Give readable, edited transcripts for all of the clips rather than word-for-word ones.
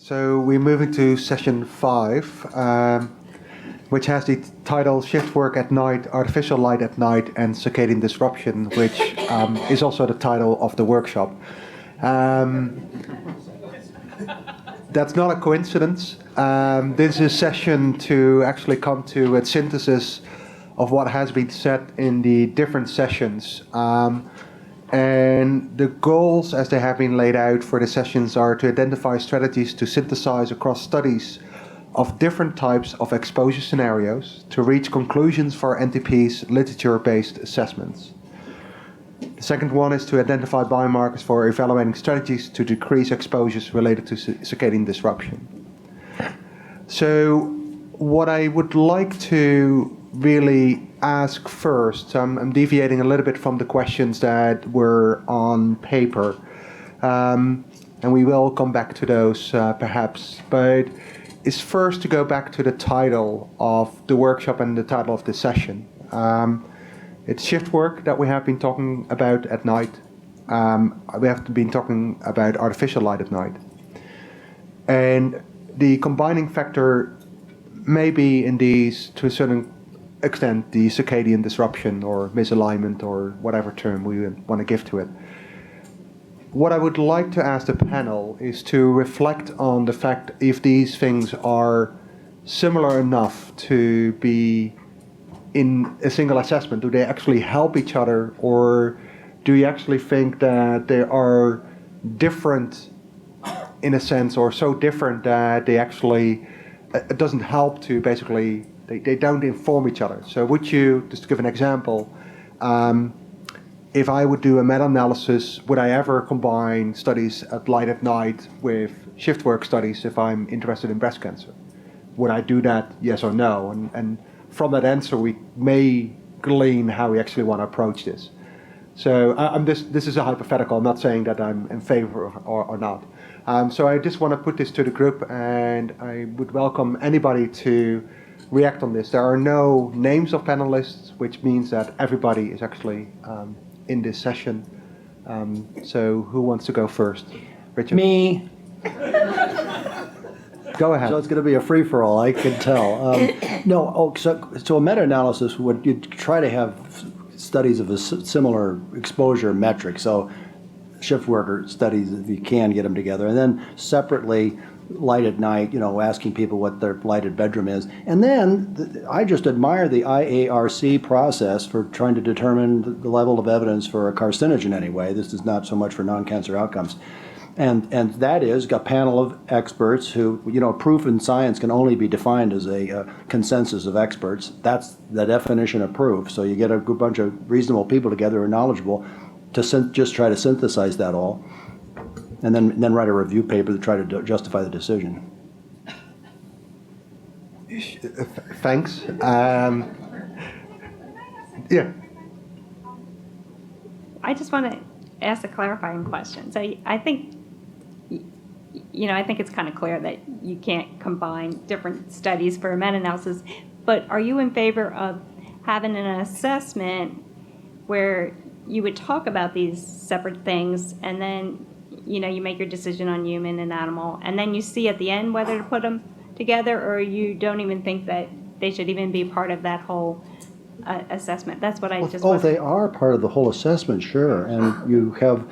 So we're moving to session 5, which has the title Shift Work at Night, Artificial Light at Night and Circadian Disruption, which is also the title of the workshop. That's not a coincidence. This is a session to actually come to a synthesis of what has been said in the different sessions. And the goals as they have been laid out for the sessions are to identify strategies to synthesize across studies of different types of exposure scenarios to reach conclusions for NTP's literature-based assessments. The second one is to identify biomarkers for evaluating strategies to decrease exposures related to circadian disruption. So what I would like to really ask first, I'm deviating a little bit from the questions that were on paper, and we will come back to those perhaps, but is first to go back to the title of the workshop and the title of the session. It's shift work that we have been talking about at night. We have been talking about artificial light at night. And the combining factor may be in these, to a certain extent, the circadian disruption or misalignment or whatever term we want to give to it. What I would like to ask the panel is to reflect on the fact if these things are similar enough to be in a single assessment. Do they actually help each other, or do you actually think that they are different in a sense, or so different that they actually, it doesn't help to basically, they don't inform each other? So would you, just to give an example, if I would do a meta-analysis, would I ever combine studies at light at night with shift work studies if I'm interested in breast cancer? Would I do that, yes or no? And from that answer, we may glean how we actually want to approach this. So this is a hypothetical. I'm not saying that I'm in favor or not. So I just want to put this to the group, and I would welcome anybody to react on this. There are no names of panelists, which means that everybody is actually in this session. So who wants to go first? Richard? Me. Go ahead. So it's going to be a free-for-all, I can tell. So a meta-analysis would, you'd try to have studies of a similar exposure metric. So shift worker studies, if you can get them together, and then separately light at night, asking people what their lighted bedroom is. And then I just admire the IARC process for trying to determine the level of evidence for a carcinogen anyway. This is not so much for non-cancer outcomes. And that is a panel of experts who, proof in science can only be defined as a consensus of experts. That's the definition of proof. So you get a good bunch of reasonable people together who are knowledgeable to just try to synthesize that all, and then write a review paper to try to justify the decision. Thanks. Yeah. I just want to ask a clarifying question. So I think, I think it's kind of clear that you can't combine different studies for a meta-analysis, but are you in favor of having an assessment where you would talk about these separate things, and then, you make your decision on human and animal, and then you see at the end whether to put them together, or you don't even think that they should even be part of that whole assessment? That's what I just want. They are part of the whole assessment, sure. And you have,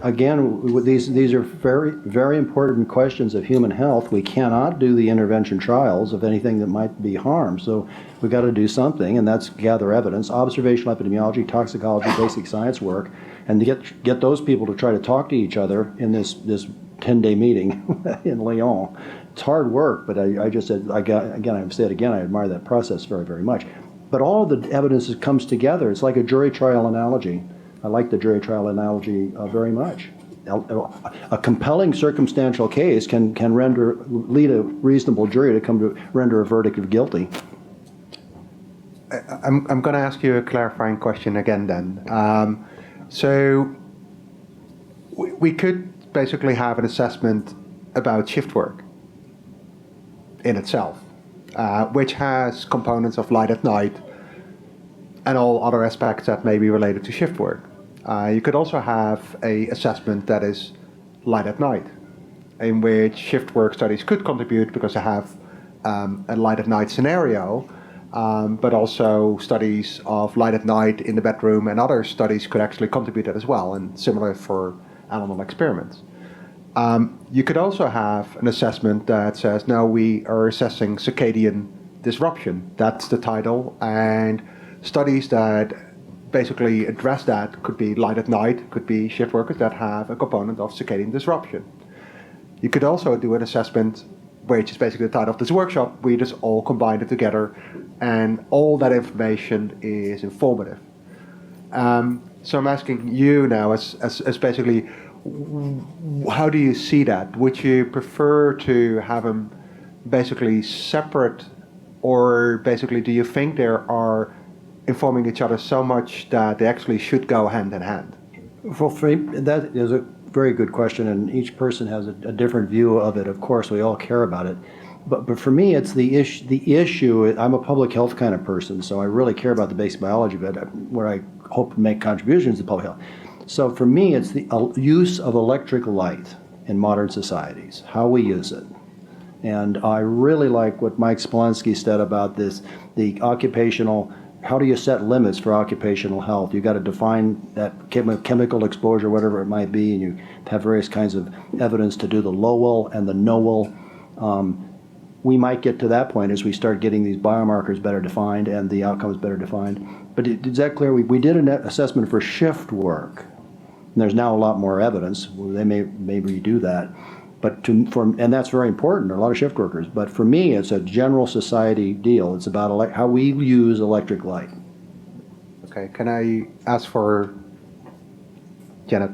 again, these are very, very important questions of human health. We cannot do the intervention trials of anything that might be harm. So we've got to do something, and that's gather evidence, observational epidemiology, toxicology, basic science work, and to get those people to try to talk to each other in this 10-day meeting in Lyon. It's hard work, but I just said, I admire that process very, very much. But all of the evidence that comes together, it's like a jury trial analogy. I like the jury trial analogy very much. A compelling circumstantial case can lead a reasonable jury to come to render a verdict of guilty. I'm going to ask you a clarifying question again then. So we could basically have an assessment about shift work in itself, which has components of light at night and all other aspects that may be related to shift work. You could also have an assessment that is light at night. in which shift work studies could contribute because they have a light at night scenario, but also studies of light at night in the bedroom and other studies could actually contribute that as well, and similar for animal experiments. You could also have an assessment that says, no, we are assessing circadian disruption. That's the title, and studies that basically address that could be light at night, could be shift workers that have a component of circadian disruption. You could also do an assessment, which is basically the title of this workshop, we just all combine it together, and all that information is informative. So I'm asking you now, as basically, how do you see that? Would you prefer to have them basically separate, or basically do you think they are informing each other so much that they actually should go hand in hand? Well, for me, that is a very good question, and each person has a different view of it. Of course, we all care about it. But for me, it's the issue. I'm a public health kind of person, so I really care about the basic biology of it, where I hope to make contributions to public health. So for me, it's the use of electric light in modern societies, how we use it. And I really like what Mike Spolensky said about this, the occupational, how do you set limits for occupational health? You've got to define that chemical exposure, whatever it might be, and you have various kinds of evidence to do the Lowell and the Nowell. We might get to that point as we start getting these biomarkers better defined and the outcomes better defined. But is that clear? We did an assessment for shift work. And there's now a lot more evidence. They may redo that. But and that's very important. There are a lot of shift workers. But for me, it's a general society deal. It's about how we use electric light. Okay, can I ask for Janet?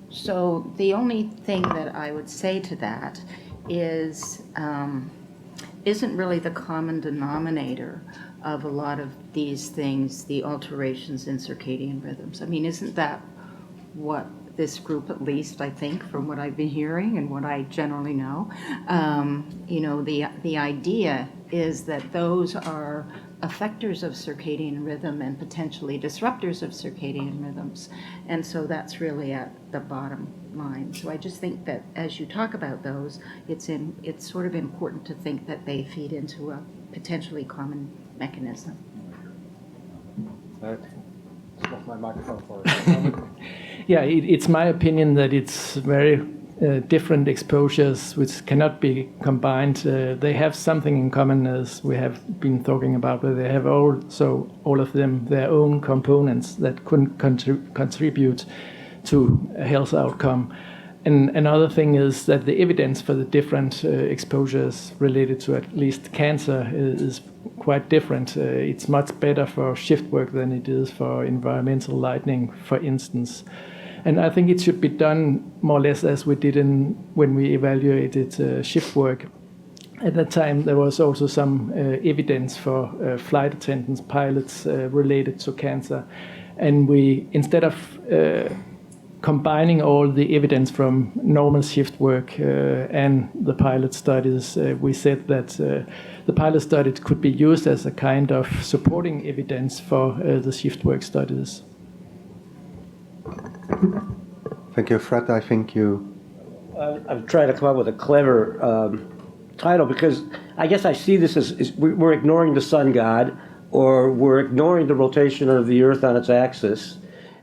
So the only thing that I would say to that is isn't really the common denominator of a lot of these things, the alterations in circadian rhythms. I mean, isn't that what this group, at least, I think, from what I've been hearing and what I generally know, the idea is that those are effectors of circadian rhythm and potentially disruptors of circadian rhythms. And so that's really at the bottom line. So I just think that as you talk about those, it's sort of important to think that they feed into a potentially common mechanism. My microphone for Yeah, it's my opinion that it's very different exposures which cannot be combined. They have something in common, as we have been talking about, but they have also, all of them, their own components that couldn't contribute to a health outcome. And another thing is that the evidence for the different exposures related to at least cancer is quite different. It's much better for shift work than it is for environmental lighting, for instance. And I think it should be done more or less as we did when we evaluated shift work. At that time, there was also some evidence for flight attendants, pilots related to cancer. And we, instead of combining all the evidence from normal shift work and the pilot studies, we said that the pilot studies could be used as a kind of supporting evidence for the shift work studies. Thank you, Fred. I think you... I'm trying to come up with a clever title, because I guess I see this as we're ignoring the sun god, or we're ignoring the rotation of the Earth on its axis.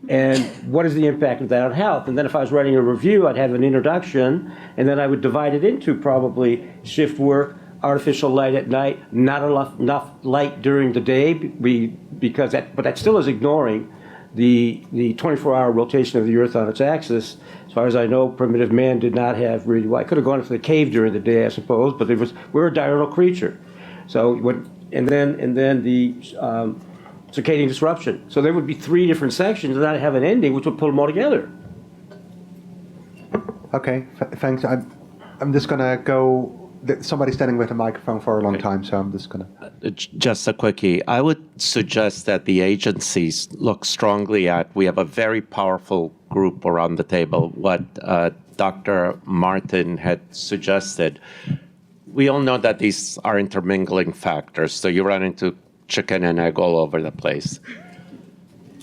And what is the impact of that on health? And then if I was writing a review, I'd have an introduction, and then I would divide it into probably shift work, artificial light at night, not enough light during the day, but that still is ignoring the 24-hour rotation of the Earth on its axis. As far as I know, primitive man did not have really. Well, I could have gone into the cave during the day, I suppose, but we're a diurnal creature. So and then the circadian disruption. So there would be three different sections, and I'd have an ending which would pull them all together. Okay, thanks. I'm just gonna go. Somebody's standing with a microphone for a long time, so I'm just gonna. Just a quickie. I would suggest that the agencies look strongly at. We have a very powerful group around the table. What Dr. Martin had suggested. We all know that these are intermingling factors, so you run into chicken and egg all over the place.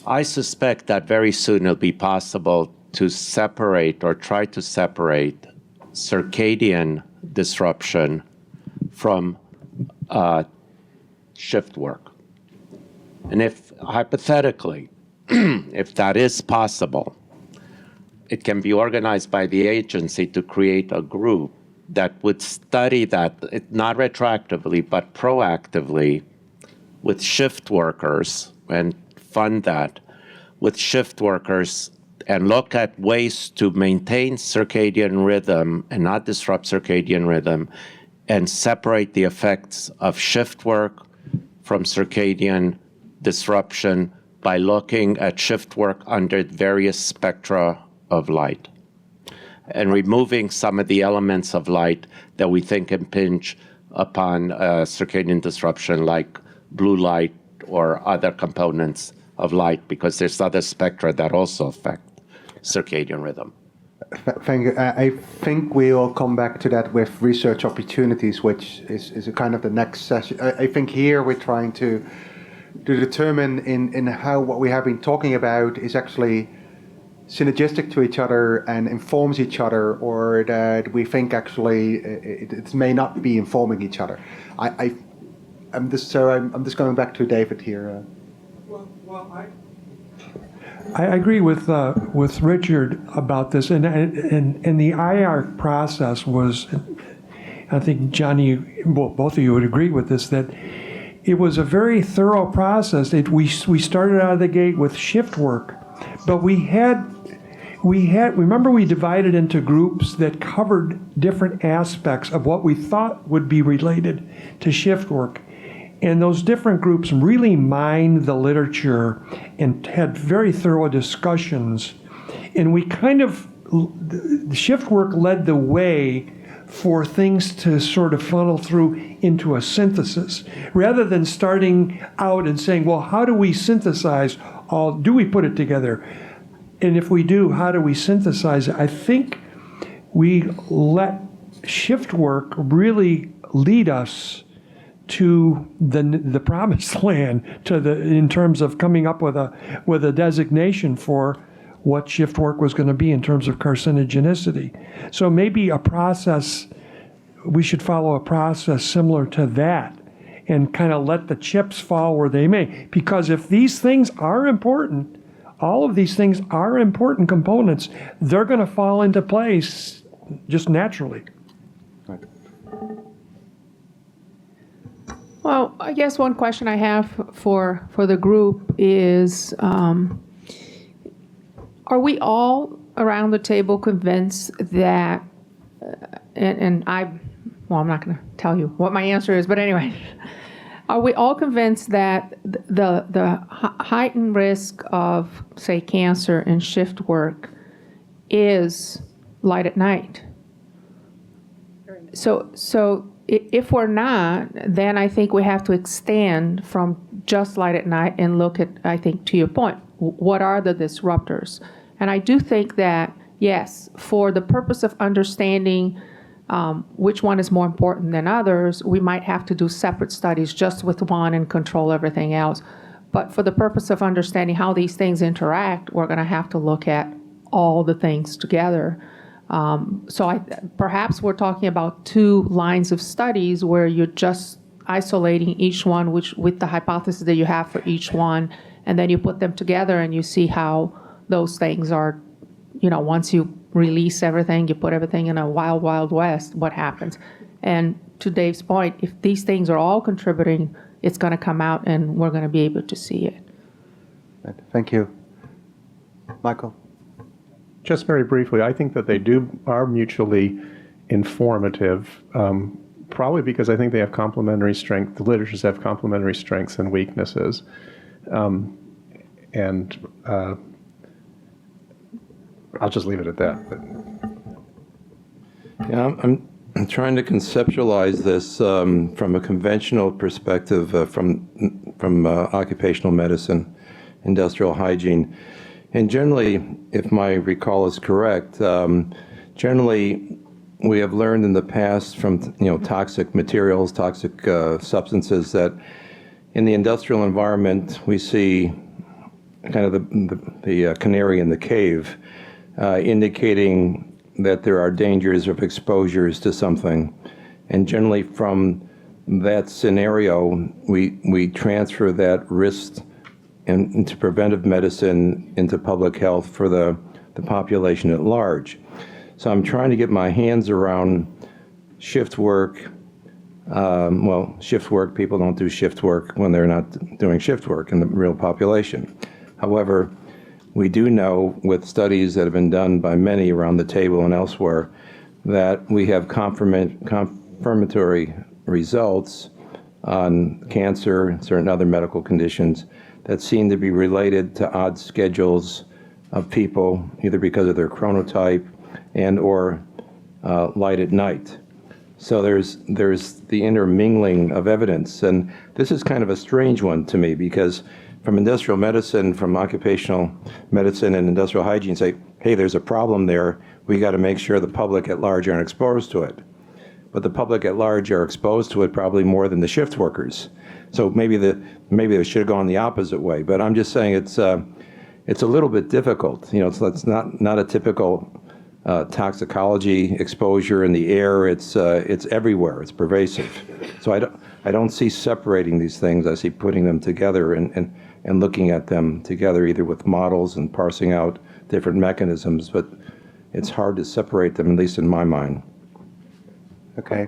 I suspect that very soon it'll be possible to separate or try to separate circadian disruption from shift work. And if hypothetically, if that is possible, it can be organized by the agency to create a group that would study that, not retroactively, but proactively with shift workers and fund that with shift workers and look at ways to maintain circadian rhythm and not disrupt circadian rhythm and separate the effects of shift work from circadian disruption by looking at shift work under various spectra of light and removing some of the elements of light that we think impinge upon circadian disruption, like blue light or other components of light, because there's other spectra that also affect circadian rhythm. Thank you. I think we'll come back to that with research opportunities, which is a kind of the next session. I think here we're trying to determine in how what we have been talking about is actually synergistic to each other and informs each other, or that we think actually it may not be informing each other. I'm just going back to David here. I agree with Richard about this, and the IARC process was, I think Johnny, well, both of you would agree with this, that it was a very thorough process. We started out of the gate with shift work, but we remember we divided into groups that covered different aspects of what we thought would be related to shift work. And those different groups really mined the literature and had very thorough discussions. And we kind of, the shift work led the way for things to sort of funnel through into a synthesis, rather than starting out and saying, well, how do we synthesize all, do we put it together? And if we do, how do we synthesize it? I think we let shift work really lead us to the promised land, in terms of coming up with a designation for what shift work was going to be in terms of carcinogenicity. So maybe a process, we should follow a process similar to that and kind of let the chips fall where they may. Because if these things are important, all of these things are important components, they're going to fall into place just naturally. Right. Well, I guess one question I have for the group is, are we all around the table convinced that, I'm not going to tell you what my answer is, but anyway, are we all convinced that the heightened risk of, say, cancer and shift work is light at night? So if we're not, then I think we have to extend from just light at night and look at, I think, to your point, what are the disruptors? And I do think that, yes, for the purpose of understanding which one is more important than others, we might have to do separate studies just with one and control everything else. But for the purpose of understanding how these things interact, we're going to have to look at all the things together. So perhaps we're talking about two lines of studies where you're just isolating each one with the hypothesis that you have for each one, and then you put them together and you see how those things are, once you release everything, you put everything in a wild, wild west, what happens? And to Dave's point, if these things are all contributing, it's going to come out and we're going to be able to see it. Right. Thank you. Michael? Just very briefly, I think that they are mutually informative, probably because I think they have complementary strength. The literatures have complementary strengths and weaknesses. I'll just leave it at that. But. Yeah, I'm trying to conceptualize this from a conventional perspective, from occupational medicine, industrial hygiene. And generally, if my recall is correct, generally we have learned in the past from toxic materials, toxic substances, that in the industrial environment we see kind of the canary in the cave, indicating that there are dangers of exposures to something. And generally from that scenario, we transfer that risk into preventive medicine, into public health for the population at large. So I'm trying to get my hands around shift work. Shift work, people don't do shift work when they're not doing shift work in the real population. However, we do know with studies that have been done by many around the table and elsewhere that we have confirmatory results on cancer and certain other medical conditions that seem to be related to odd schedules of people, either because of their chronotype and or light at night. So there's the intermingling of evidence, and this is kind of a strange one to me because from industrial medicine, from occupational medicine and industrial hygiene say, hey, there's a problem there, we got to make sure the public at large aren't exposed to it. But the public at large are exposed to it probably more than the shift workers. So maybe they should have gone the opposite way. But I'm just saying it's a little bit difficult. You know, it's not a typical toxicology exposure in the air. It's everywhere. It's pervasive. So I don't see separating these things. I see putting them together and looking at them together, either with models and parsing out different mechanisms. But it's hard to separate them, at least in my mind. Okay.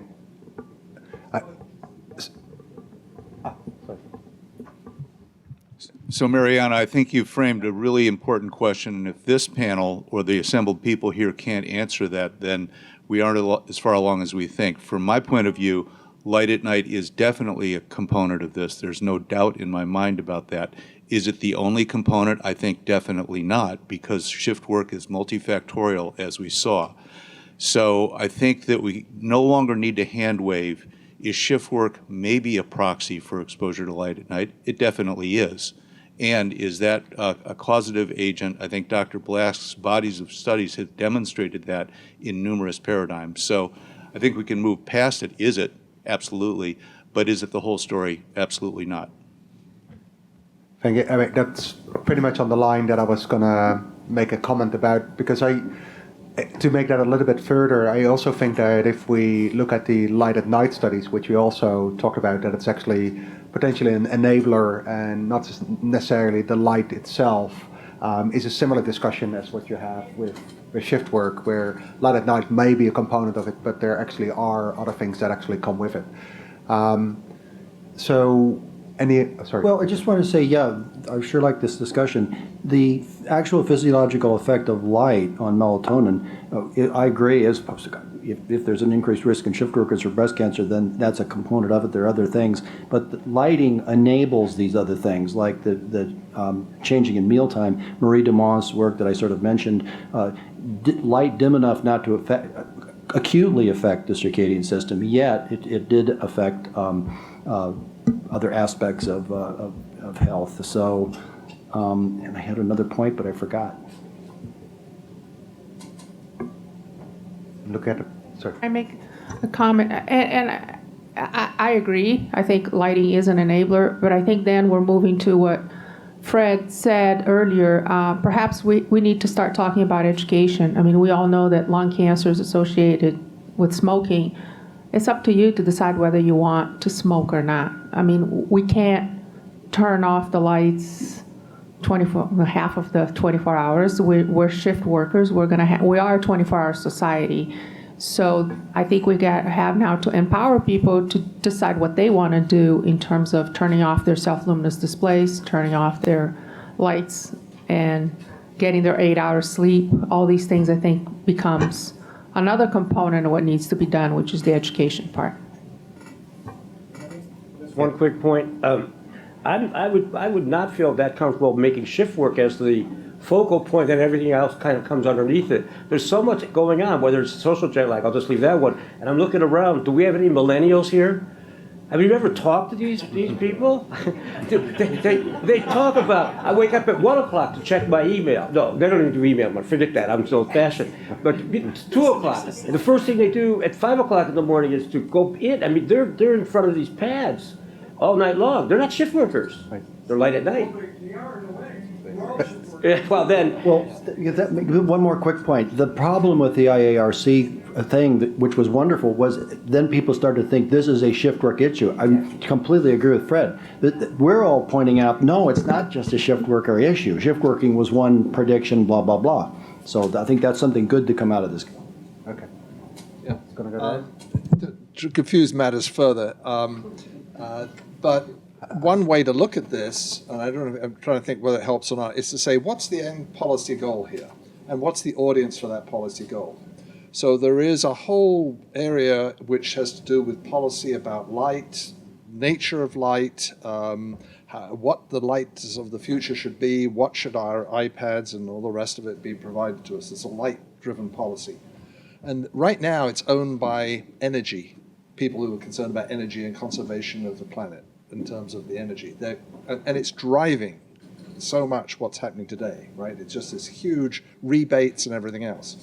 So, Mariana, I think you framed a really important question, and if this panel or the assembled people here can't answer that, then we aren't as far along as we think. From my point of view, light at night is definitely a component of this. There's no doubt in my mind about that. Is it the only component? I think definitely not, because shift work is multifactorial, as we saw. So I think that we no longer need to hand wave. Is shift work maybe a proxy for exposure to light at night? It definitely is. And is that a causative agent? I think Dr. Blask's bodies of studies have demonstrated that in numerous paradigms. So I think we can move past it. Is it? Absolutely. But is it the whole story? Absolutely not. Thank you. I mean, that's pretty much on the line that I was going to make a comment about, because to make that a little bit further, I also think that if we look at the light at night studies, which we also talk about, that it's actually potentially an enabler and not necessarily the light itself, is a similar discussion as what you have with shift work, where light at night may be a component of it, but there actually are other things that actually come with it. Sorry. Well, I just want to say, yeah, I sure like this discussion. The actual physiological effect of light on melatonin, I agree, is if there's an increased risk in shift workers for breast cancer, then that's a component of it. There are other things. But the lighting enables these other things, like the changing in mealtime. Marie Dumont's work that I sort of mentioned, light dim enough not to acutely affect the circadian system, yet it did affect other aspects of health. So, and I had another point, but I forgot. Look at it. Sorry. I make a comment, and I agree. I think lighting is an enabler, but I think then we're moving to what Fred said earlier. Perhaps we need to start talking about education. I mean, we all know that lung cancer is associated with smoking. It's up to you to decide whether you want to smoke or not. I mean, we can't turn off the lights half of the 24 hours. We're shift workers. We are a 24-hour society. So I think we have now to empower people to decide what they want to do in terms of turning off their self-luminous displays, turning off their lights, and getting their 8 hours sleep. All these things, I think, becomes another component of what needs to be done, which is the education part. One quick point. I would not feel that comfortable making shift work as the focal point, and everything else kind of comes underneath it. There's so much going on, whether it's social jet lag, I'll just leave that one. And I'm looking around, do we have any millennials here? Have you ever talked to these people? they talk about, I wake up at 1 o'clock to check my email. No, they don't even do email, I forget that, I'm so old-fashioned. But it's 2 o'clock, and the first thing they do at 5 o'clock in the morning is to go in. I mean, they're in front of these pads all night long. They're not shift workers. They're light at night. They are in a way. We're all shift workers. Well, then, Well, one more quick point. The problem with the IARC thing, which was wonderful, was then people started to think this is a shift work issue. I completely agree with Fred. We're all pointing out, no, it's not just a shift worker issue. Shift working was one prediction, blah, blah, blah. So I think that's something good to come out of this. Okay. Yeah. It's gonna go ahead. To confuse matters further, but one way to look at this, and I don't know, I'm trying to think whether it helps or not, is to say, what's the end policy goal here? And what's the audience for that policy goal? So there is a whole area which has to do with policy about light, nature of light, what the lights of the future should be, what should our iPads and all the rest of it be provided to us. It's a light-driven policy. And right now it's owned by energy, people who are concerned about energy and conservation of the planet in terms of the energy. And it's driving so much what's happening today, right? It's just this huge rebates and everything else.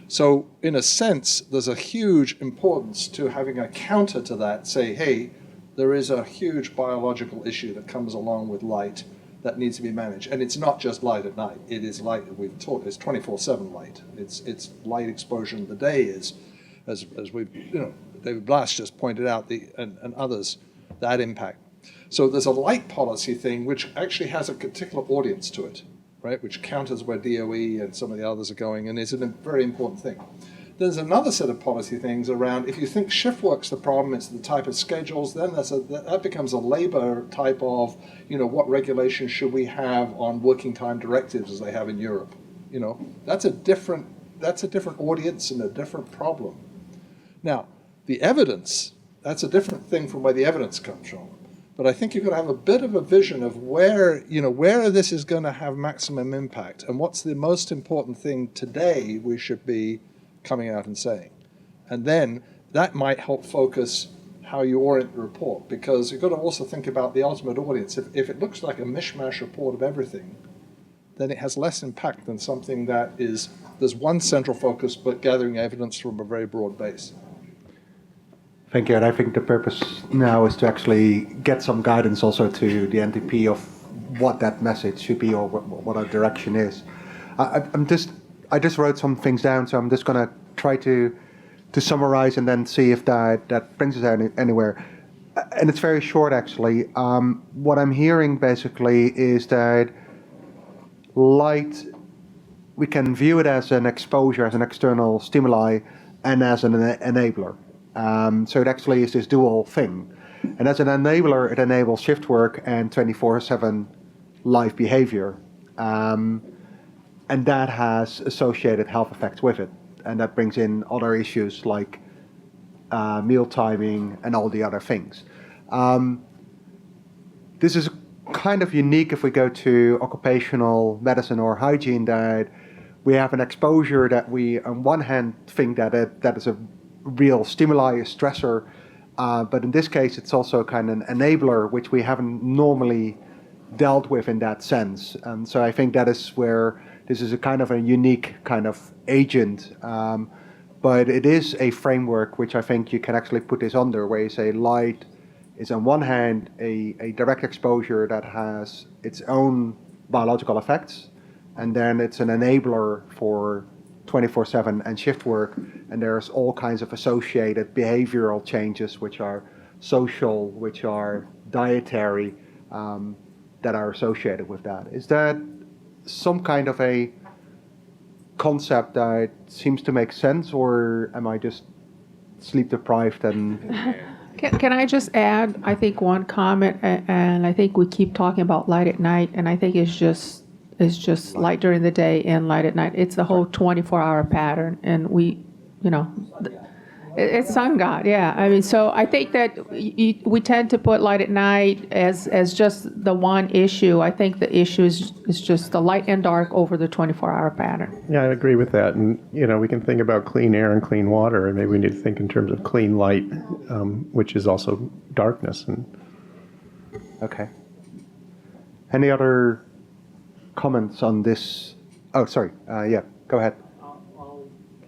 So in a sense, there's a huge importance to having a counter to that, say, hey, there is a huge biological issue that comes along with light that needs to be managed. And it's not just light at night. It is light, we've taught, it's 24/7 light. It's light exposure in the day is, as we, David Blass just pointed out, and others, that impact. So there's a light policy thing which actually has a particular audience to it, right? Which counters where DOE and some of the others are going, and is a very important thing. There's another set of policy things around, if you think shift work's the problem, it's the type of schedules, then that becomes a labor type of, what regulations should we have on working time directives as they have in Europe? That's a different audience and a different problem. Now, the evidence, that's a different thing from where the evidence comes from. But I think you've got to have a bit of a vision of where this is going to have maximum impact and what's the most important thing today we should be coming out and saying. And then that might help focus how you orient the report, because you've got to also think about the ultimate audience. If it looks like a mishmash report of everything, then it has less impact than something that is, there's one central focus but gathering evidence from a very broad base. Thank you, and I think the purpose now is to actually get some guidance also to the NTP of what that message should be or what our direction is. I just wrote some things down, so I'm just going to try to summarize and then see if that brings us anywhere. And it's very short, actually. What I'm hearing basically is that light, we can view it as an exposure, as an external stimuli, and as an enabler. So it actually is this dual thing. And as an enabler, it enables shift work and 24/7 live behavior. And that has associated health effects with it. And that brings in other issues like meal timing and all the other things. This is kind of unique if we go to occupational medicine or hygiene, that we have an exposure that we, on one hand, think that is a real stimuli, a stressor, but in this case it's also kind of an enabler which we haven't normally dealt with in that sense. And so I think that is where this is a kind of a unique kind of agent, but it is a framework which I think you can actually put this under, where you say light is on one hand a direct exposure that has its own biological effects, and then it's an enabler for 24/7 and shift work, and there's all kinds of associated behavioral changes which are social, which are dietary, that are associated with that. Is that some kind of a concept that seems to make sense, or am I just sleep deprived and... Can I just add, I think, one comment, and I think we keep talking about light at night, and I think it's just light during the day and light at night. It's the whole 24-hour pattern, and it's sun god, yeah. I mean, so I think that we tend to put light at night as just the one issue. I think the issue is just the light and dark over the 24-hour pattern. Yeah, I agree with that. And, we can think about clean air and clean water, and maybe we need to think in terms of clean light, which is also darkness. Okay. Any other comments on this? Oh, sorry. Yeah, go ahead.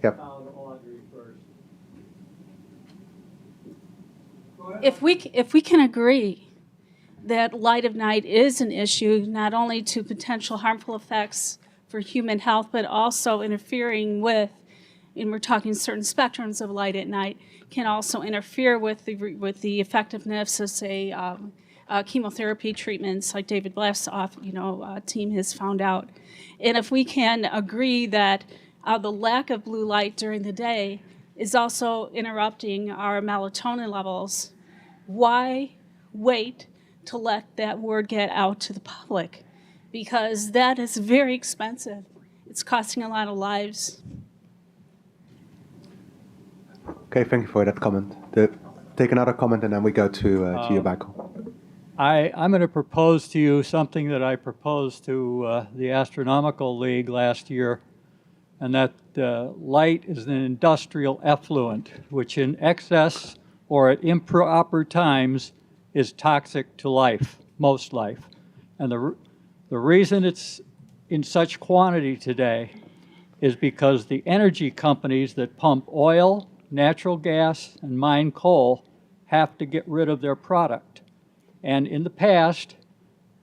Yep. If we can agree that light of night is an issue, not only to potential harmful effects for human health, but also interfering with, and we're talking certain spectrums of light at night, can also interfere with the effectiveness of, say, chemotherapy treatments, like David Blass' team has found out. And if we can agree that the lack of blue light during the day is also interrupting our melatonin levels, why wait to let that word get out to the public? Because that is very expensive. It's costing a lot of lives. Okay, thank you for that comment. Take another comment and then we go to you, Michael. I'm going to propose to you something that I proposed to the Astronomical League last year, and that light is an industrial effluent, which in excess or at improper times is toxic to life, most life. And the reason it's in such quantity today is because the energy companies that pump oil, natural gas, and mine coal have to get rid of their product. And in the past,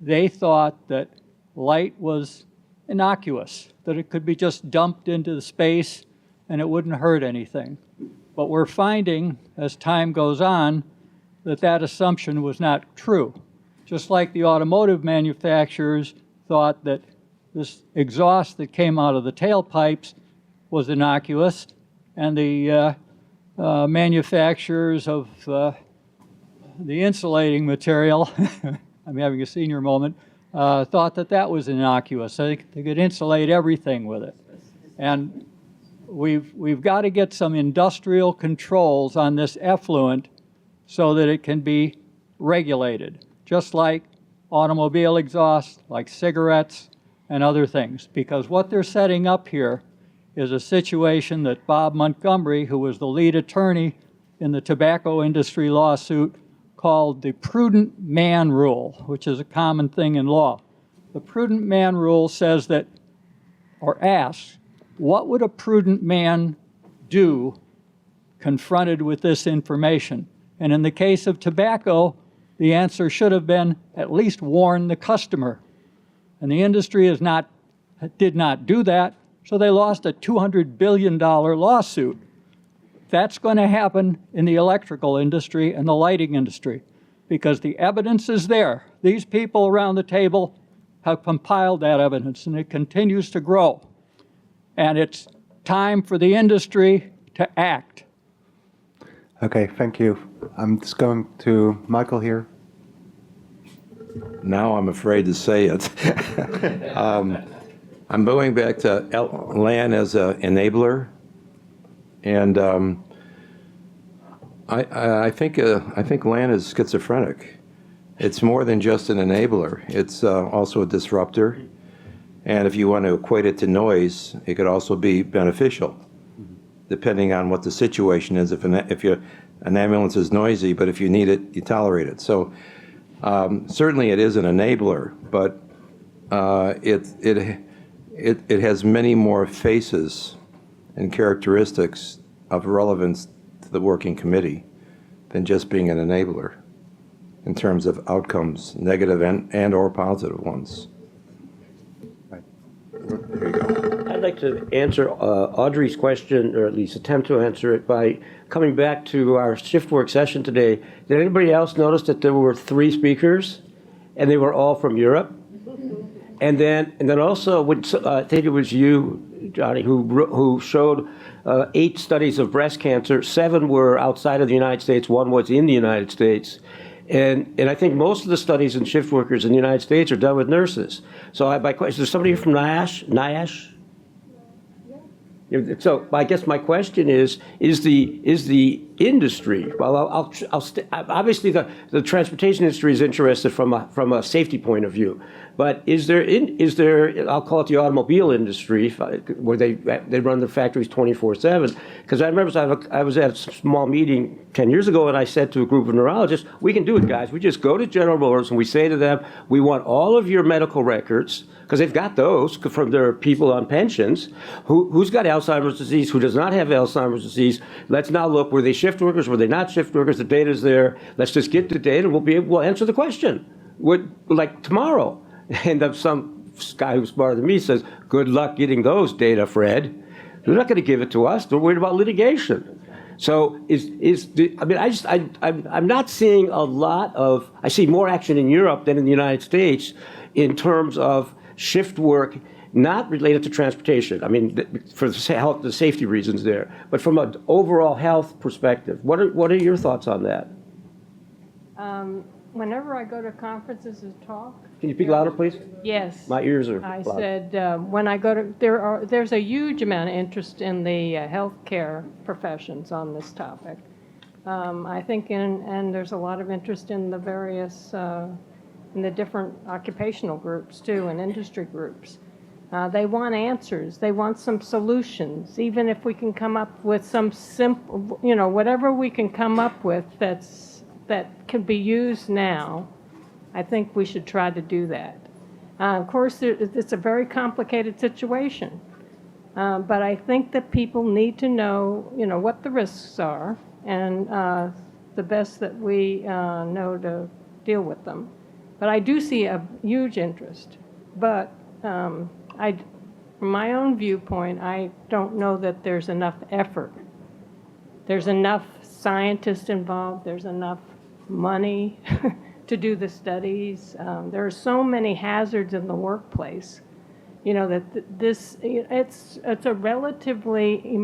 they thought that light was innocuous, that it could be just dumped into the space and it wouldn't hurt anything. But we're finding, as time goes on, that that assumption was not true. Just like the automotive manufacturers thought that this exhaust that came out of the tailpipes was innocuous, and the manufacturers of the insulating material, I'm having a senior moment, thought that that was innocuous. They could insulate everything with it. And we've got to get some industrial controls on this effluent so that it can be regulated, just like automobile exhaust, like cigarettes, and other things. Because what they're setting up here is a situation that Bob Montgomery, who was the lead attorney in the tobacco industry lawsuit, called the prudent man rule, which is a common thing in law. The prudent man rule says that, or asks, what would a prudent man do confronted with this information? And in the case of tobacco, the answer should have been at least warn the customer. And the industry did not do that, so they lost a $200 billion lawsuit. That's going to happen in the electrical industry and the lighting industry, because the evidence is there. These people around the table have compiled that evidence, and it continues to grow. And it's time for the industry to act. Okay, thank you. I'm just going to Michael here. Now I'm afraid to say it. I'm going back to LAN as an enabler, and I think LAN is schizophrenic. It's more than just an enabler. It's also a disruptor, and if you want to equate it to noise, it could also be beneficial, depending on what the situation is. If an ambulance is noisy, but if you need it, you tolerate it. So certainly it is an enabler, but it has many more faces and characteristics of relevance to the working committee than just being an enabler in terms of outcomes, negative and or positive ones. Right. There you go. I'd like to answer Audrey's question, or at least attempt to answer it, by coming back to our shift work session today. Did anybody else notice that there were 3 speakers, and they were all from Europe? And then also, I think it was you, Johnny, who showed 8 studies of breast cancer. 7 were outside of the United States. 1 was in the United States. And I think most of the studies in shift workers in the United States are done with nurses. So my question, is there somebody from NIEHS? So I guess my question is the industry, well, obviously the transportation industry is interested from a safety point of view, but is there, I'll call it the automobile industry, where they run their factories 24/7? Because I remember I was at a small meeting 10 years ago, and I said to a group of neurologists, we can do it, guys. We just go to General Motors and we say to them, we want all of your medical records, because they've got those from their people on pensions. Who's got Alzheimer's disease? Who does not have Alzheimer's disease? Let's now look, were they shift workers? Were they not shift workers? The data's there. Let's just get the data and we'll answer the question. would, like tomorrow, and if some guy who's smarter than me says, good luck getting those data, Fred. They're not going to give it to us. They're worried about litigation. So I'm not seeing a lot of, I see more action in Europe than in the United States in terms of shift work, not related to transportation. I mean, for the health, the safety reasons there, but from an overall health perspective. What are your thoughts on that? Whenever I go to conferences and talk. Can you speak louder, please? Yes. My ears are I loud. said, when I go to, there's a huge amount of interest in the healthcare professions on this topic. I think, and there's a lot of interest in the various, in the different occupational groups too, and industry groups. They want answers. They want some solutions, even if we can come up with some simple, whatever we can come up with that can be used now. I think we should try to do that. Of course, it's a very complicated situation, but I think that people need to know, what the risks are, and the best that we know to deal with them. But I do see a huge interest. But from my own viewpoint, I don't know that there's enough effort. There's enough scientists involved. There's enough money to do the studies. There are so many hazards in the workplace, that it's a relatively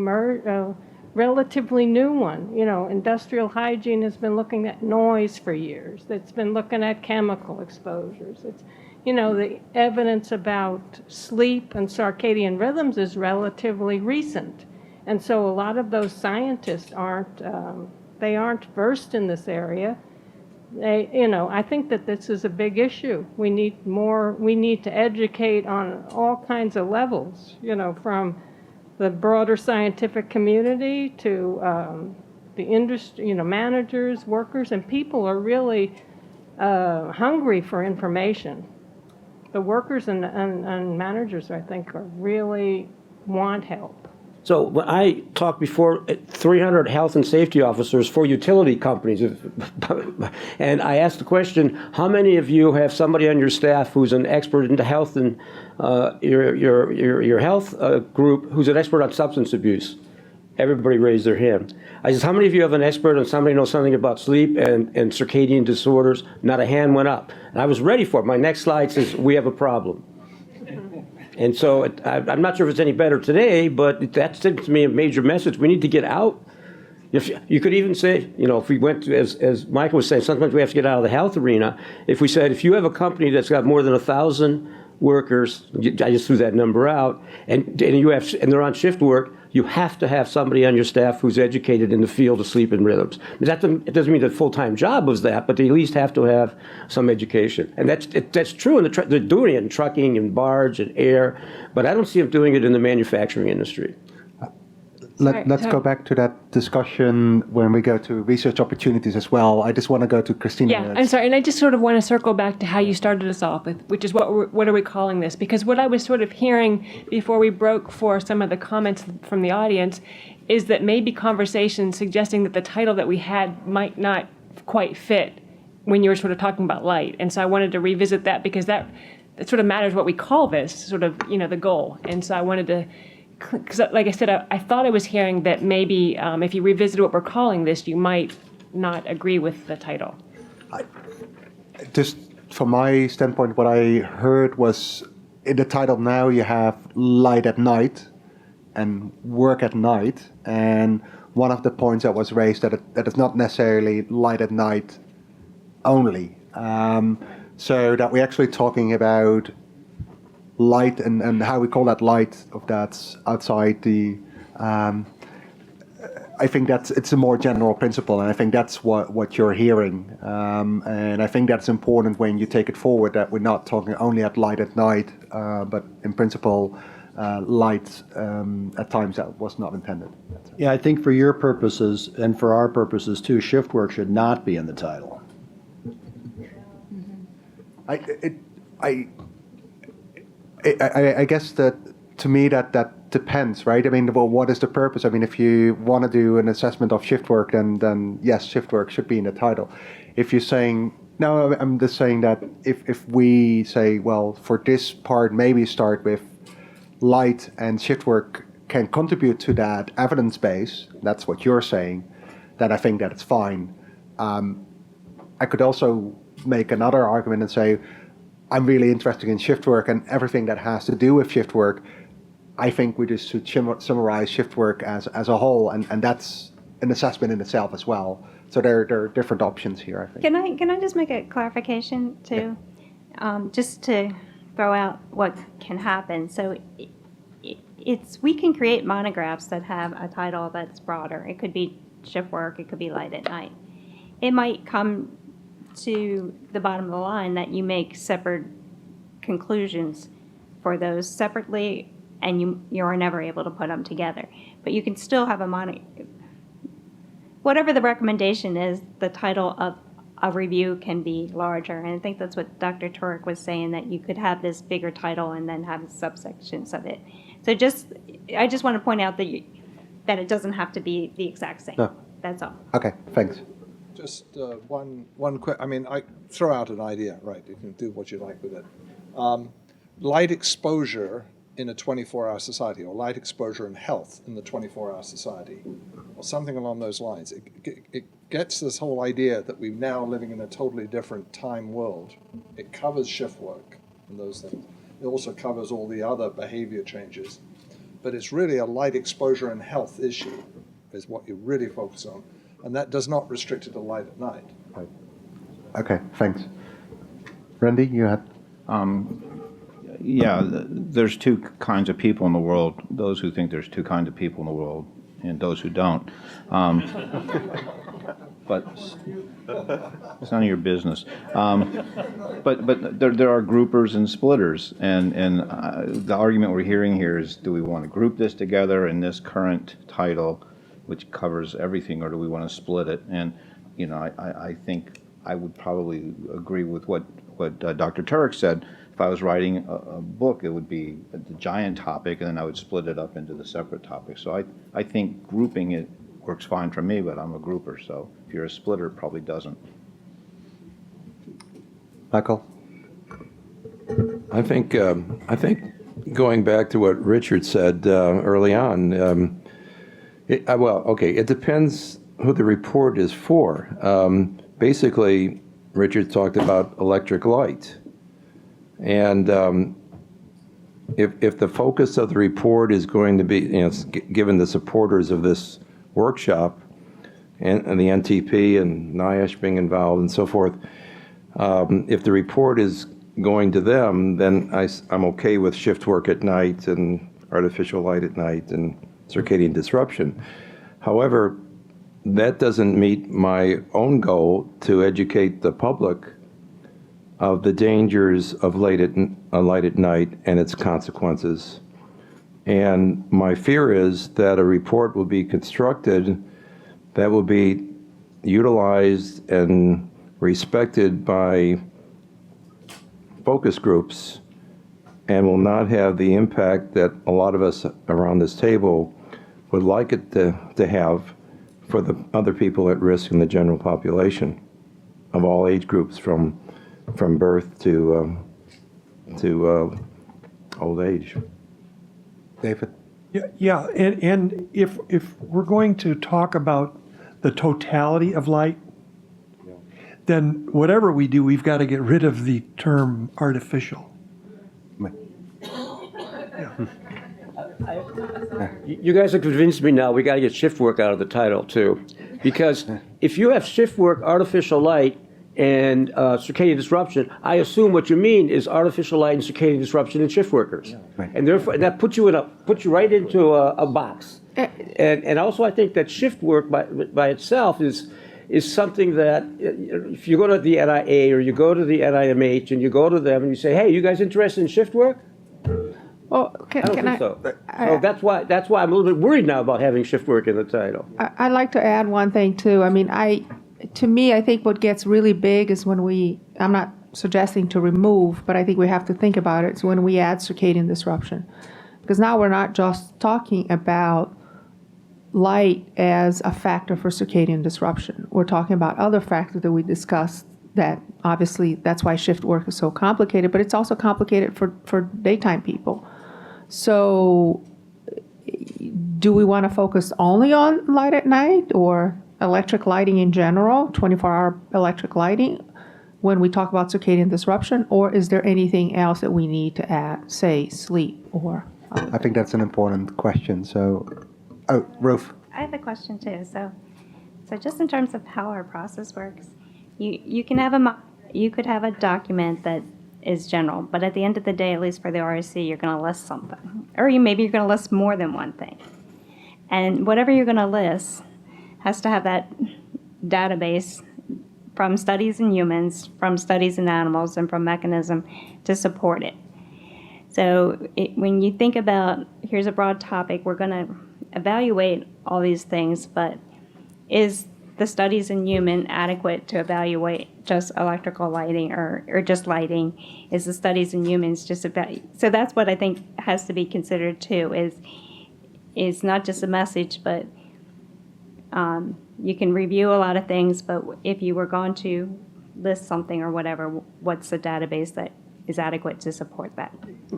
relatively new one. Industrial hygiene has been looking at noise for years. It's been looking at chemical exposures. It's, the evidence about sleep and circadian rhythms is relatively recent. And so a lot of those scientists aren't versed in this area. I think that this is a big issue. We need to educate on all kinds of levels, from the broader scientific community to the industry, managers, workers, and people are really hungry for information. The workers and managers, I think, really want help. So when I talked before, 300 health and safety officers for utility companies, and I asked the question, how many of you have somebody on your staff who's an expert into health and your health group who's an expert on substance abuse? Everybody raised their hand. I said, how many of you have an expert on somebody who knows something about sleep and circadian disorders? Not a hand went up. And I was ready for it. My next slide says, we have a problem. And so I'm not sure if it's any better today, but that seems to me a major message. We need to get out. If you could even say, if we went to, as Michael was saying, sometimes we have to get out of the health arena. If we said, if you have a company that's got more than 1,000 workers, I just threw that number out, and they're on shift work, you have to have somebody on your staff who's educated in the field of sleep and rhythms. It doesn't mean the full-time job was that, but they at least have to have some education. And that's true, and they're doing it in trucking and barge and air, but I don't see them doing it in the manufacturing industry. Let's go back to that discussion when we go to research opportunities as well. I just want to go to Christina. Yeah, I'm sorry, and I just sort of want to circle back to how you started us off with, which is what are we calling this? Because what I was sort of hearing before we broke for some of the comments from the audience is that maybe conversations suggesting that the title that we had might not quite fit when you were sort of talking about light. And so I wanted to revisit that because that sort of matters what we call this, sort of, the goal. And so I wanted to, because like I said, I thought I was hearing that maybe if you revisit what we're calling this, you might not agree with the title. Just from my standpoint, what I heard was in the title now you have light at night and work at night. And one of the points that was raised that it's not necessarily light at night only. So that we're actually talking about light and how we call that light of that's outside the I think it's a more general principle, and I think that's what you're hearing, and I think that's important when you take it forward, that we're not talking only at light at night, but in principle light at times that was not intended. Yeah, I think for your purposes and for our purposes too, shift work should not be in the title. I guess that to me that depends, right? I mean, well, what is the purpose? I mean, if you want to do an assessment of shift work, then yes, shift work should be in the title. If you're saying No, I'm just saying that if we say, well, for this part, maybe start with light and shift work can contribute to that evidence base, that's what you're saying, then I think that it's fine. I could also make another argument and say, I'm really interested in shift work and everything that has to do with shift work. I think we just should summarize shift work as a whole, and that's an assessment in itself as well. So there are different options here, I think. Can I just make a clarification too? Just to throw out what can happen. So we can create monographs that have a title that's broader. It could be shift work, it could be light at night. It might come to the bottom of the line that you make separate conclusions for those separately, and you are never able to put them together. But you can still have whatever the recommendation is, the title of a review can be larger. And I think that's what Dr. Turek was saying, that you could have this bigger title and then have subsections of it. So I just want to point out that it doesn't have to be the exact same. No. That's all. Okay, thanks. Just one quick, I throw out an idea, right? You can do what you like with it. Light exposure in a 24-hour society, or light exposure and health in the 24-hour society, or something along those lines. It gets this whole idea that we're now living in a totally different time world. It covers shift work and those things. It also covers all the other behavior changes. But it's really a light exposure and health issue is what you really focus on. And that does not restrict it to light at night. Right. Okay, thanks. Randy, you had... Yeah, there's two kinds of people in the world. Those who think there's two kinds of people in the world and those who don't. But it's none of your business. But there are groupers and splitters. And the argument we're hearing here is, do we want to group this together in this current title, which covers everything, or do we want to split it? And, I think I would probably agree with what Dr. Turek said. If I was writing a book, it would be the giant topic, and then I would split it up into the separate topics. So I think grouping it works fine for me, but I'm a grouper. So if you're a splitter, it probably doesn't. Michael? I think going back to what Richard said early on, it depends who the report is for. Basically, Richard talked about electric light. And if the focus of the report is going to be, given the supporters of this workshop and the NTP and NIEHS being involved and so forth, if the report is going to them, then I'm okay with shift work at night and artificial light at night and circadian disruption. However, that doesn't meet my own goal to educate the public of the dangers of light at night and its consequences. And my fear is that a report will be constructed that will be utilized and respected by focus groups and will not have the impact that a lot of us around this table would like it to have for the other people at risk in the general population of all age groups from birth to old age. David? Yeah, and if we're going to talk about the totality of light, then whatever we do, we've got to get rid of the term artificial. You guys have convinced me now we got to get shift work out of the title too. Because if you have shift work, artificial light, and circadian disruption, I assume what you mean is artificial light and circadian disruption in shift workers. Right. And therefore that puts you right into a box. And also I think that shift work by itself is something that if you go to the NIA or you go to the NIMH and you go to them and you say, hey, you guys interested in shift work? Well, I don't think so. So that's why I'm a little bit worried now about having shift work in the title. I'd like to add one thing too. I mean, to me, I think what gets really big is when I'm not suggesting to remove, but I think we have to think about it, is when we add circadian disruption. Because now we're not just talking about light as a factor for circadian disruption. We're talking about other factors that we discussed that obviously that's why shift work is so complicated, but it's also complicated for daytime people. So do we want to focus only on light at night or electric lighting in general, 24-hour electric lighting, when we talk about circadian disruption, or is there anything else that we need to add, say sleep or? I think that's an important question. So, Ruth. I have a question too. So just in terms of how our process works, you can have you could have a document that is general, but at the end of the day, at least for the RSC, you're going to list something, or maybe you're going to list more than one thing, and whatever you're going to list has to have that database from studies in humans, from studies in animals, and from mechanism to support it. So when you think about, here's a broad topic, we're going to evaluate all these things, but is the studies in human adequate to evaluate just electrical lighting or just lighting? Is the studies in humans just about? So that's what I think has to be considered too, is not just a message, but you can review a lot of things, but if you were going to list something or whatever, what's the database that is adequate to support that?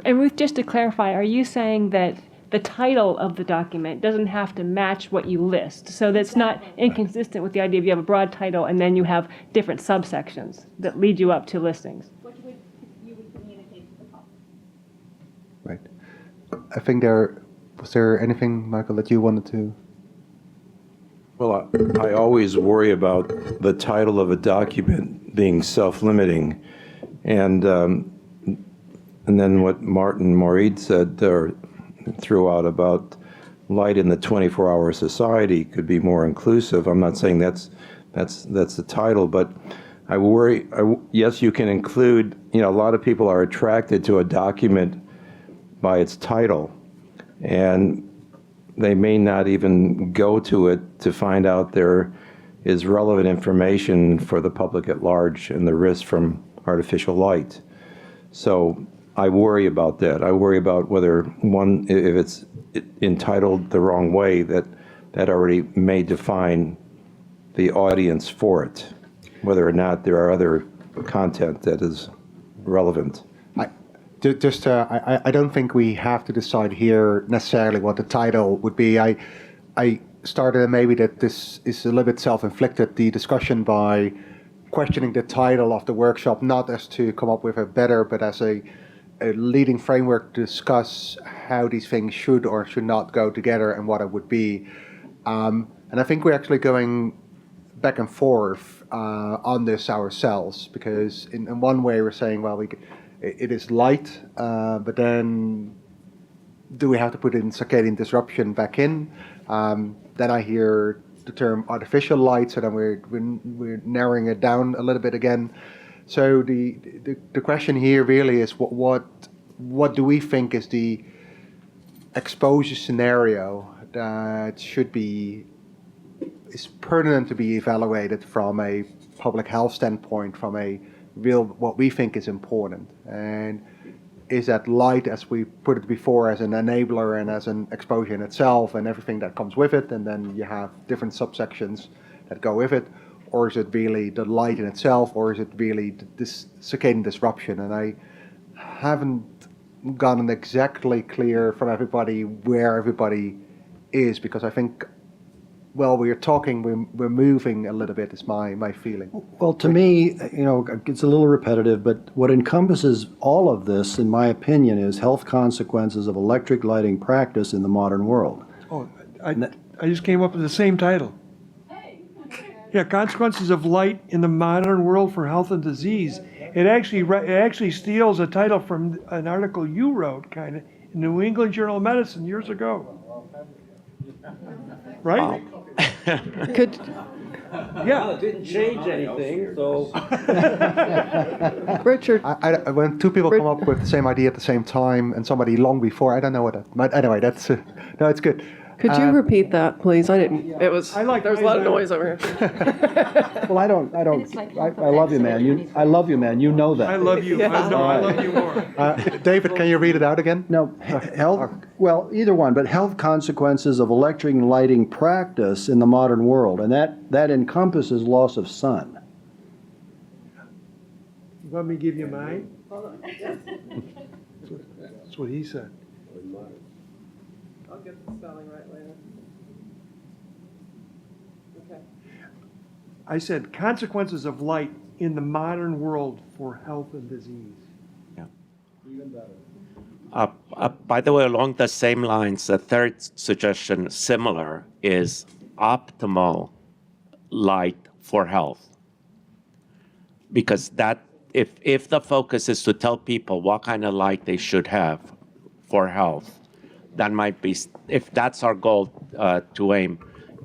And Ruth, just to clarify, are you saying that the title of the document doesn't have to match what you list? So that's not inconsistent with the idea of you have a broad title and then you have different subsections that lead you up to listings. What you would communicate to the public. Right. I think was there anything, Michael, that you wanted to? Well, I always worry about the title of a document being self-limiting. And then what Martin Moreed said throughout about light in the 24-hour society could be more inclusive. I'm not saying that's the title, but I worry, yes, you can include, a lot of people are attracted to a document by its title, and they may not even go to it to find out there is relevant information for the public at large and the risk from artificial light. So I worry about that. I worry about whether if it's entitled the wrong way, that already may define the audience for it, whether or not there are other content that is relevant. I don't think we have to decide here necessarily what the title would be. I started, maybe that this is a little bit self-inflicted, the discussion by questioning the title of the workshop, not as to come up with a better, but as a leading framework to discuss how these things should or should not go together and what it would be. And I think we're actually going back and forth on this ourselves, because in one way we're saying, well, it is light, but then do we have to put in circadian disruption back in? Then I hear the term artificial light, so then we're narrowing it down a little bit again. So the question here really is what do we think is the exposure scenario that is pertinent to be evaluated from a public health standpoint, from a real what we think is important, and is that light, as we put it before, as an enabler and as an exposure in itself and everything that comes with it, and then you have different subsections that go with it, or is it really the light in itself, or is it really this circadian disruption? And I haven't gotten exactly clear from everybody where everybody is, because I think, well, we're talking, we're moving a little bit, is my feeling. Well, to me, it's a little repetitive, but what encompasses all of this, in my opinion, is health consequences of electric lighting practice in the modern world. Oh, I just came up with the same title. Yeah, consequences of light in the modern world for health and disease. It actually steals a title from an article you wrote, kind of, in the New England Journal of Medicine years ago. Right? Could Well, it didn't change anything, so. Richard. When two people come up with the same idea at the same time, and somebody long before, I don't know what that. But anyway, that's no, it's good. Could you repeat that, please? I didn't. It was. There was a lot of noise over here. Well, I don't. I love you, man. I love you, man. You know that. I love you. Yeah. I love you more. David, can you read it out again? No, health. Well, either one, but health consequences of electric lighting practice in the modern world, and that encompasses loss of sun. Want me to give you mine? That's what he said. I'll get the spelling right later. Okay. I said consequences of light in the modern world for health and disease. Even better. By the way, along the same lines, the third suggestion, similar, is optimal light for health. Because that, if the focus is to tell people what kind of light they should have for health, that might be, if that's our goal to aim.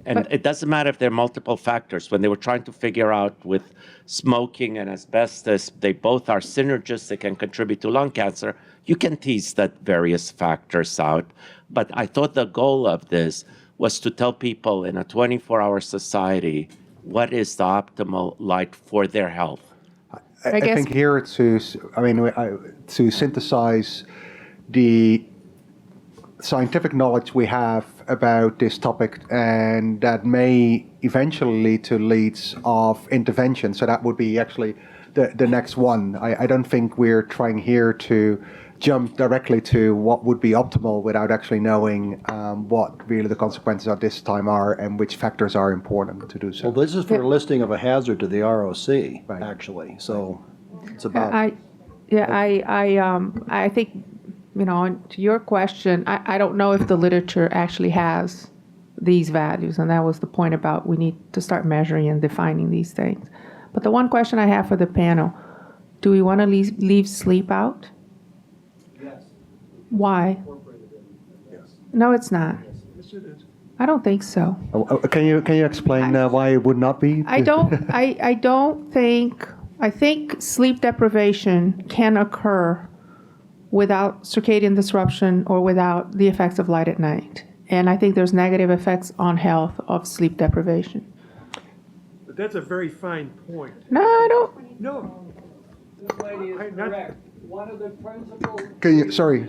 And it doesn't matter if there are multiple factors. When they were trying to figure out with smoking and asbestos, they both are synergistic and contribute to lung cancer, you can tease that various factors out. But I thought the goal of this was to tell people in a 24-hour society what is the optimal light for their health. I think here to synthesize the scientific knowledge we have about this topic, and that may eventually lead to leads of intervention. So that would be actually the next one. I don't think we're trying here to jump directly to what would be optimal without actually knowing what really the consequences at this time are and which factors are important to do so. Well, this is for a listing of a hazard to the ROC, actually. So it's about. I think, to your question, I don't know if the literature actually has these values, and that was the point about we need to start measuring and defining these things. But the one question I have for the panel, do we want to leave sleep out? Yes. Why? No, it's not. Yes, it is. I don't think so. Can you explain why it would not be? I don't think. I think sleep deprivation can occur without circadian disruption or without the effects of light at night. And I think there's negative effects on health of sleep deprivation. But that's a very fine point. No, I don't. No. This lady is correct. One of the principal. Can you, sorry.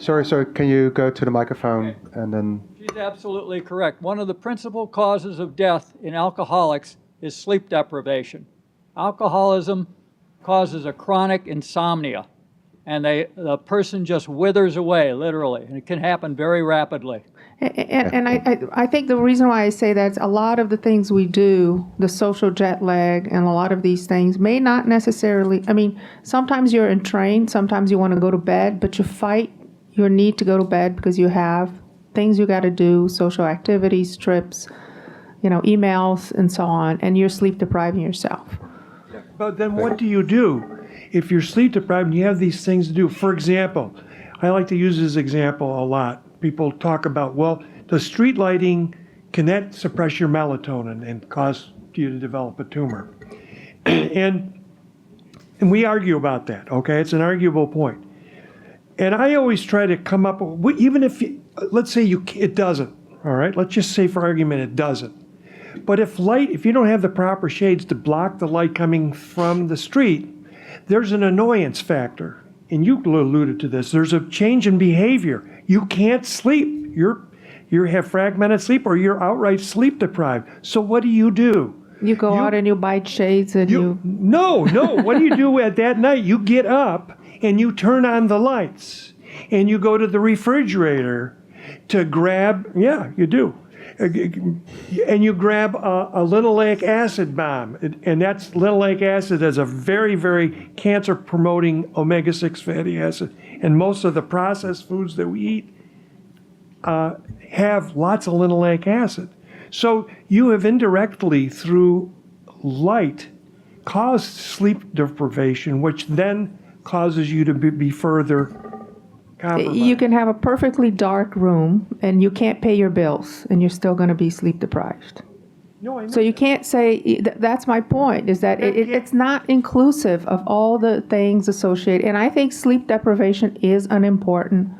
Can you go to the microphone and then? She's absolutely correct. One of the principal causes of death in alcoholics is sleep deprivation. Alcoholism causes a chronic insomnia, and the person just withers away, literally, and it can happen very rapidly. And I think the reason why I say that is a lot of the things we do, the social jet lag and a lot of these things may not necessarily, sometimes you're entrained, sometimes you want to go to bed, but you fight your need to go to bed because you have things you got to do, social activities, trips, emails and so on, and you're sleep depriving yourself. But then what do you do if you're sleep deprived and you have these things to do? For example, I like to use this example a lot. People talk about, well, the street lighting, can that suppress your melatonin and cause you to develop a tumor? And we argue about that, okay? It's an arguable point. And I always try to come up, even if, let's say it doesn't, all right? Let's just say for argument it doesn't. But if you don't have the proper shades to block the light coming from the street, there's an annoyance factor. And you alluded to this. There's a change in behavior. You can't sleep. You have fragmented sleep or you're outright sleep deprived. So what do? You go out and you buy shades and No. What do you do at that night? You get up and you turn on the lights and you go to the refrigerator to grab, you do. And you grab a linoleic acid bomb, and that's linoleic acid is a very, very cancer-promoting omega-6 fatty acid. And most of the processed foods that we eat have lots of linoleic acid. So you have indirectly, through light, caused sleep deprivation, which then causes you to be further compromised. You can have a perfectly dark room and you can't pay your bills and you're still going to be sleep deprived. So you can't say, that's my point, is that it's not inclusive of all the things associated. And I think sleep deprivation is an important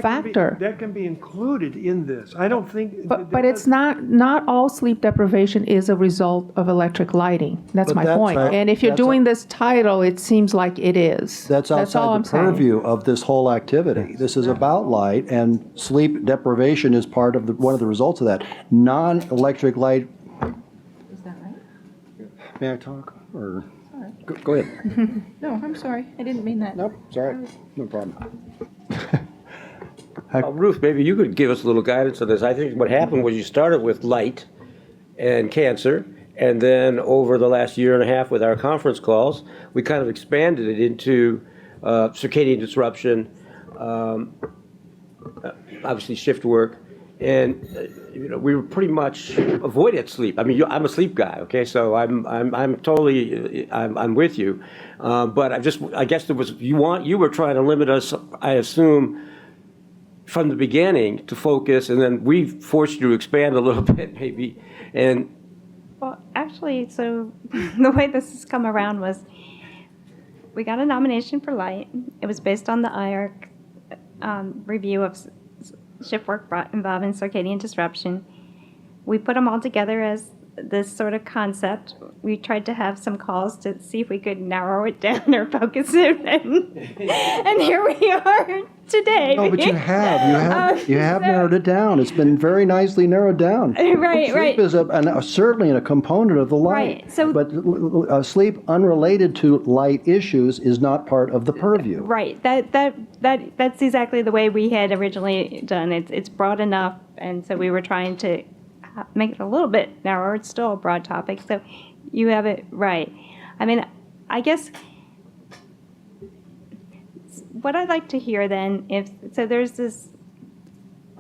factor. That can be included in this. I don't think. But it's not all sleep deprivation is a result of electric lighting. That's my point. And if you're doing this title, it seems like it is. That's outside the purview of this whole activity. This is about light, and sleep deprivation is part of one of the results of that. Non-electric light. May I talk? Or Go ahead. No, I'm sorry. I didn't mean that. Nope, sorry. No problem. Ruth, maybe you could give us a little guidance on this. I think what happened was you started with light and cancer, and then over the last year and a half with our conference calls, we kind of expanded it into circadian disruption, obviously shift work, and we were pretty much avoided sleep. I mean, I'm a sleep guy, okay, so I'm totally I'm with you, but I guess there was you were trying to limit us, I assume, from the beginning to focus, and then we forced you to expand a little bit, maybe, and. Well, actually, so the way this has come around was we got a nomination for light. It was based on the IARC review of shift work involving circadian disruption. We put them all together as this sort of concept. We tried to have some calls to see if we could narrow it down or focus it, and here we are today. No, but you have narrowed it down. It's been very nicely narrowed down. Right. Sleep is certainly a component of the light. Right, so- but sleep unrelated to light issues is not part of the purview. Right. That's exactly the way we had originally done it. It's broad enough, and so we were trying to make it a little bit narrower. It's still a broad topic, so you have it right. I mean, I guess what I'd like to hear then, so there's this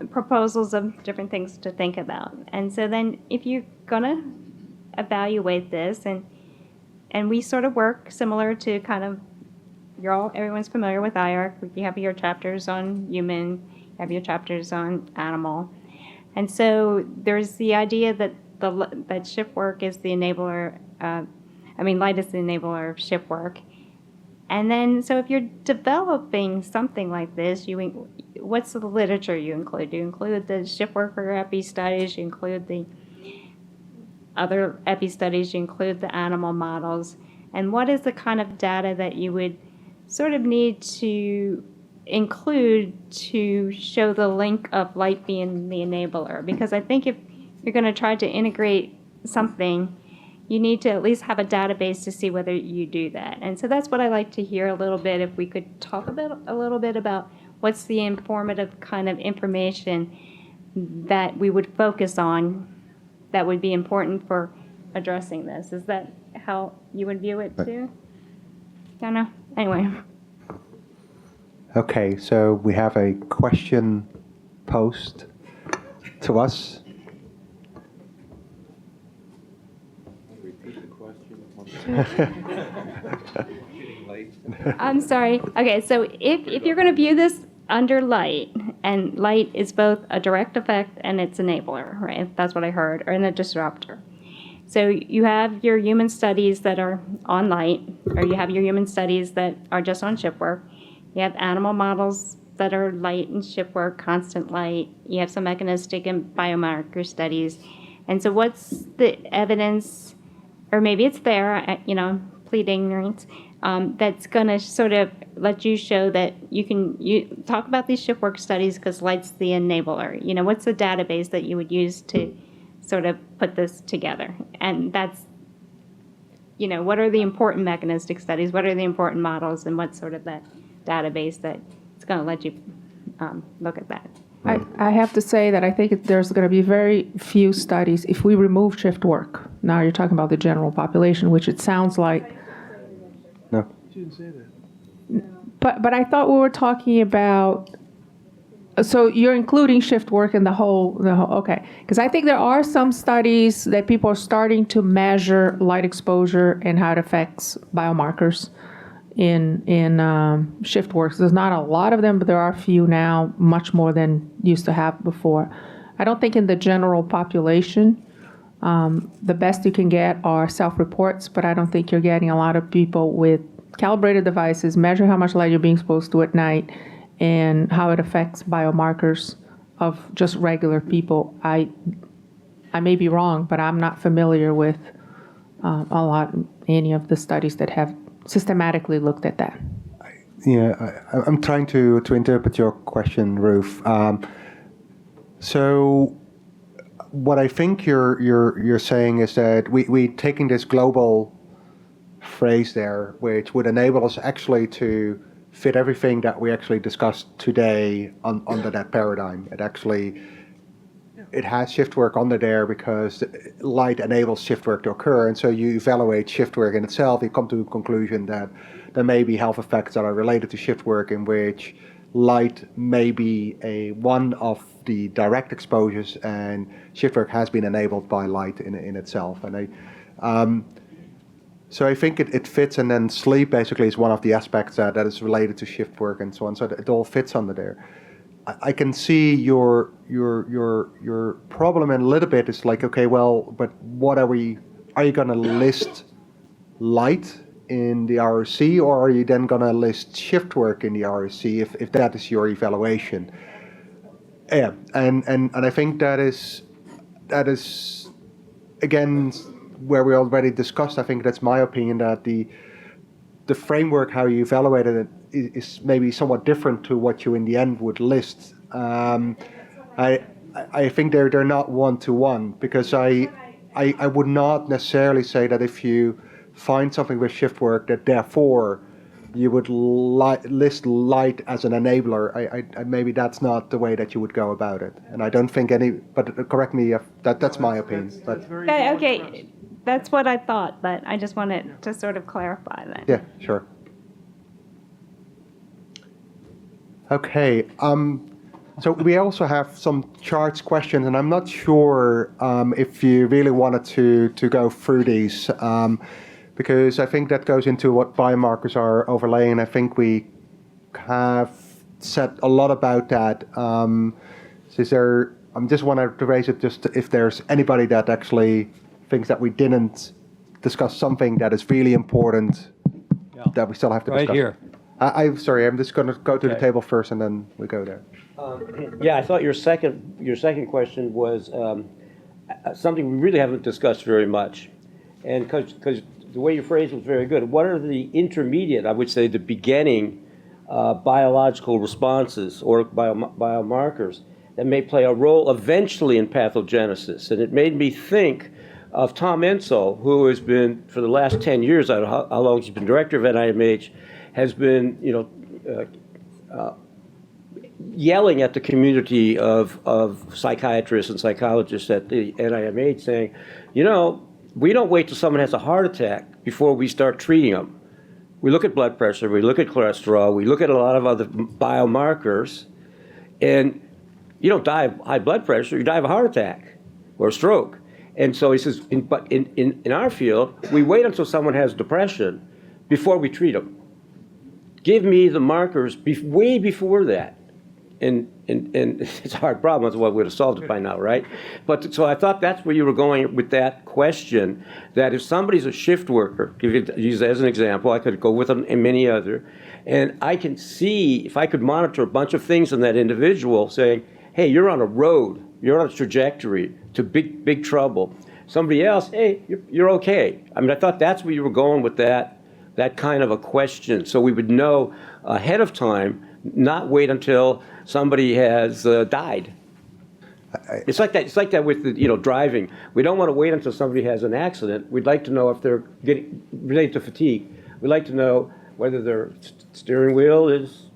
proposals of different things to think about, and so then if you're gonna evaluate this, and we sort of work similar to kind of everyone's familiar with IARC. You have your chapters on human, you have your chapters on animal. And so there's the idea that that shift work is the enabler, light is the enabler of shift work. And then, so if you're developing something like this, what's the literature you include? Do you include the shift worker epi studies? You include the other epi studies? You include the animal models? And what is the kind of data that you would sort of need to include to show the link of light being the enabler? Because I think if you're going to try to integrate something, you need to at least have a database to see whether you do that. And so that's what I like to hear a little bit, if we could talk a little bit about what's the informative kind of information that we would focus on that would be important for addressing this. Is that how you would view it too? Don't know. Anyway. Okay, so we have a question posed to us. Repeat the question. I'm sorry. Okay, so if you're going to view this under light, and light is both a direct effect and its enabler, right? That's what I heard, or in a disruptor. So you have your human studies that are on light, or you have your human studies that are just on shift work. You have animal models that are light and shift work, constant light. You have some mechanistic and biomarker studies. And so what's the evidence, or maybe it's there, plead ignorance, that's going to sort of let you show that you talk about these shift work studies because light's the enabler. What's the database that you would use to sort of put this together? And that's, what are the important mechanistic studies? What are the important models? And what's sort of that database that it's going to let you look at that? I have to say that I think there's going to be very few studies if we remove shift work. Now you're talking about the general population, which it sounds like. No. You didn't say that. But I thought we were talking about. So you're including shift work in the whole okay? Because I think there are some studies that people are starting to measure light exposure and how it affects biomarkers in shift work. There's not a lot of them, but there are a few now, much more than used to have before. I don't think in the general population, the best you can get are self-reports, but I don't think you're getting a lot of people with calibrated devices, measure how much light you're being exposed to at night, and how it affects biomarkers of just regular people. I may be wrong, but I'm not familiar with any of the studies that have systematically looked at that. Yeah, I'm trying to interpret your question, Ruth. So what I think you're saying is that we taking this global phrase there, which would enable us actually to fit everything that we actually discussed today under that paradigm. It has shift work under there because light enables shift work to occur, and so you evaluate shift work in itself, you come to a conclusion that there may be health effects that are related to shift work in which light may be one of the direct exposures, and shift work has been enabled by light in itself. And so I think it fits, and then sleep basically is one of the aspects that is related to shift work and so on. So it all fits under there. I can see your problem in a little bit. It's like, okay, well, but what are you going to list light in the ROC, or are you then going to list shift work in the ROC if that is your evaluation? Yeah, and I think that is again where we already discussed. I think that's my opinion, that the framework how you evaluated it is maybe somewhat different to what you in the end would list. I think they're not one-to-one, because I would not necessarily say that if you find something with shift work that therefore you would list light as an enabler. I maybe that's not the way that you would go about it, and I don't think but correct me if that's my opinion. Okay, that's what I thought, but I just wanted to sort of clarify that. Yeah, sure. Okay, so we also have some charts questions, and I'm not sure if you really wanted to go through these, because I think that goes into what biomarkers are overlaying. I think we have said a lot about that. So I just wanted to raise it just if there's anybody that actually thinks that we didn't discuss something that is really important that we still have to discuss. Right here. I'm sorry, I'm just going to go to the table first and then we go there. Yeah, I thought your second question was something we really haven't discussed very much. And because the way you phrased it was very good. What are the intermediate, I would say the beginning, biological responses or biomarkers that may play a role eventually in pathogenesis? And it made me think of Tom Ensel, who has been, for the last 10 years, I don't know how long he's been director of NIMH, has been, yelling at the community of psychiatrists and psychologists at the NIMH saying, we don't wait till someone has a heart attack before we start treating them. We look at blood pressure, we look at cholesterol, we look at a lot of other biomarkers, and you don't die of high blood pressure, you die of a heart attack or a stroke. And so he says, but in our field, we wait until someone has depression before we treat them. Give me the markers way before that. And it's a hard problem. That's why we would have solved it by now, right? But so I thought that's where you were going with that question, that if somebody's a shift worker, use that as an example, I could go with them and many other, and I can see, if I could monitor a bunch of things in that individual saying, hey, you're on a road, you're on a trajectory to big trouble. Somebody else, hey, you're okay. I mean, I thought that's where you were going with that kind of a question, so we would know ahead of time, not wait until somebody has died. It's like that. It's like that with driving. We don't want to wait until somebody has an accident. We'd like to know if they're getting related to fatigue. We'd like to know whether their steering wheel is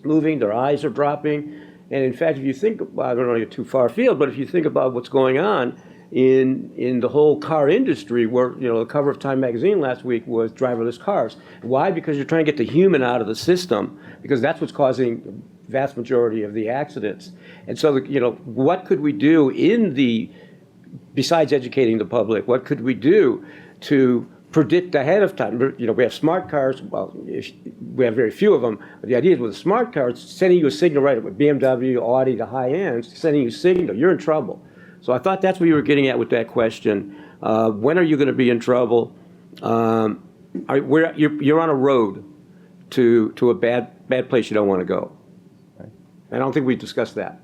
moving, their eyes are dropping, and in fact, if you think, I don't want to get too far afield, but if you think about what's going on in the whole car industry, where the cover of Time magazine last week was driverless cars. Why? Because you're trying to get the human out of the system, because that's what's causing the vast majority of the accidents. And so, what could we do besides educating the public? What could we do to predict ahead of time? We have smart cars. Well, we have very few of them. But the idea is with a smart car, it's sending you a signal right away. BMW, Audi, the high ends, sending you a signal. You're in trouble. So I thought that's what you were getting at with that question. When are you going to be in trouble? You're on a road to a bad place you don't want to go. I don't think we discussed that.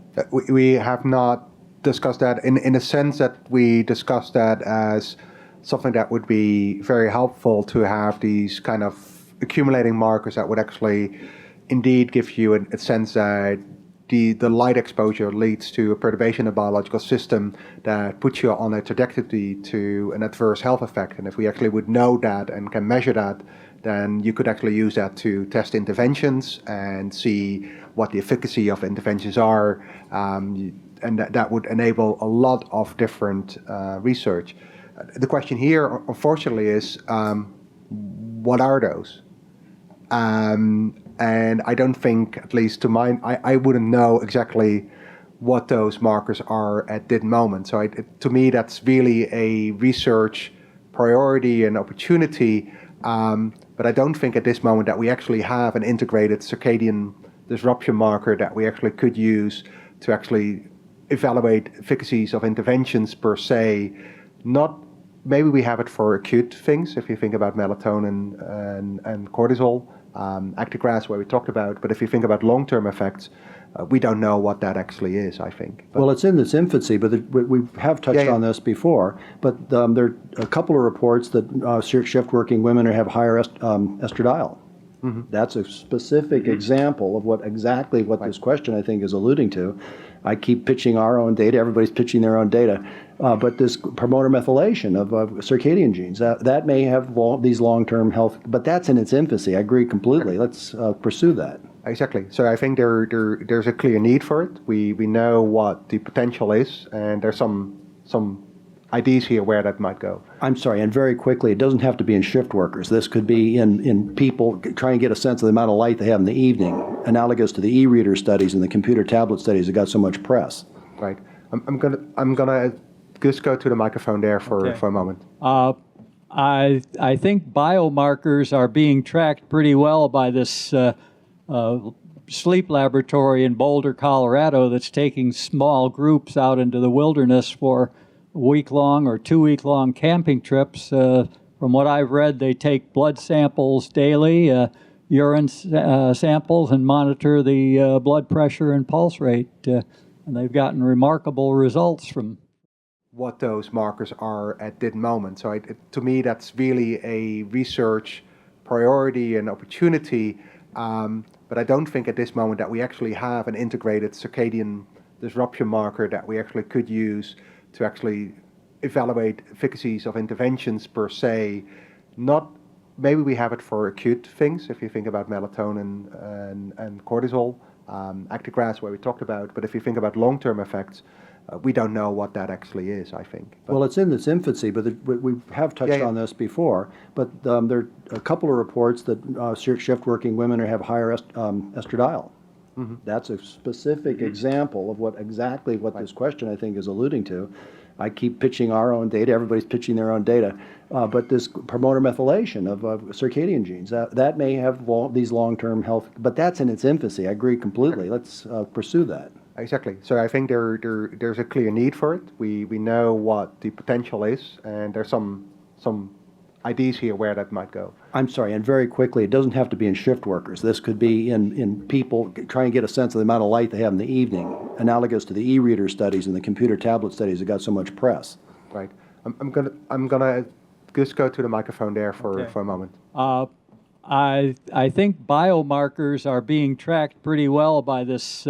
We have not discussed that in a sense that we discussed that as something that would be very helpful to have these kind of accumulating markers that would actually indeed give you a sense that the light exposure leads to a perturbation of the biological system that puts you on a trajectory to an adverse health effect. And if we actually would know that and can measure that, then you could actually use that to test interventions and see what the efficacy of interventions are. And that would enable a lot of different research. The question here, unfortunately, is what are those? And I don't think, at least to mine, I wouldn't know exactly what those markers are at this moment. So to me, that's really a research priority and opportunity. But I don't think at this moment that we actually have an integrated circadian disruption marker that we actually could use to actually evaluate efficacies of interventions per se. Maybe we have it for acute things, if you think about melatonin and cortisol, actigraph, where we talked about. But if you think about long-term effects, we don't know what that actually is, I think. Well, it's in its infancy, but we have touched on this before. But there are a couple of reports that shift-working women have higher estradiol. Mm-hmm. That's a specific example of what this question, I think, is alluding to. I keep pitching our own data. Everybody's pitching their own data. But this promoter methylation of circadian genes, that may have these long-term health, but that's in its infancy. I agree completely. Let's pursue that. Exactly. So I think there's a clear need for it. We know what the potential is, and there's some ideas here where that might go. I'm sorry, and very quickly, it doesn't have to be in shift workers. This could be in people trying to get a sense of the amount of light they have in the evening, analogous to the e-reader studies and the computer tablet studies that got so much press. Right. I'm gonna just go to the microphone there for a moment. I think biomarkers are being tracked pretty well by this sleep laboratory in Boulder, Colorado, that's taking small groups out into the wilderness for week-long or 2-week-long camping trips. From what I've read, they take blood samples daily, urine samples, and monitor the blood pressure and pulse rate. And they've gotten remarkable results from what those markers are at this moment. So to me, that's really a research priority and opportunity. But I don't think at this moment that we actually have an integrated circadian disruption marker that we actually could use to actually evaluate efficacies of interventions per se. Maybe we have it for acute things, if you think about melatonin and cortisol, actigraph, where we talked about. But if you think about long-term effects, we don't know what that actually is, I think. Well, it's in its infancy, but we have touched on this before. But there are a couple of reports that shift-working women have higher estradiol. Mm-hmm. That's a specific example of what this question, I think, is alluding to. I keep pitching our own data. Everybody's pitching their own data. But this promoter methylation of circadian genes, that may have these long-term health, but that's in its infancy. I agree completely. Let's pursue that. Exactly. So I think there's a clear need for it. We know what the potential is, and there's some ideas here where that might go. I'm sorry, and very quickly, it doesn't have to be in shift workers. This could be in people trying to get a sense of the amount of light they have in the evening, analogous to the e-reader studies and the computer tablet studies that got so much press. Right. I'm gonna just go to the microphone there for a moment. I think biomarkers are being tracked pretty well by this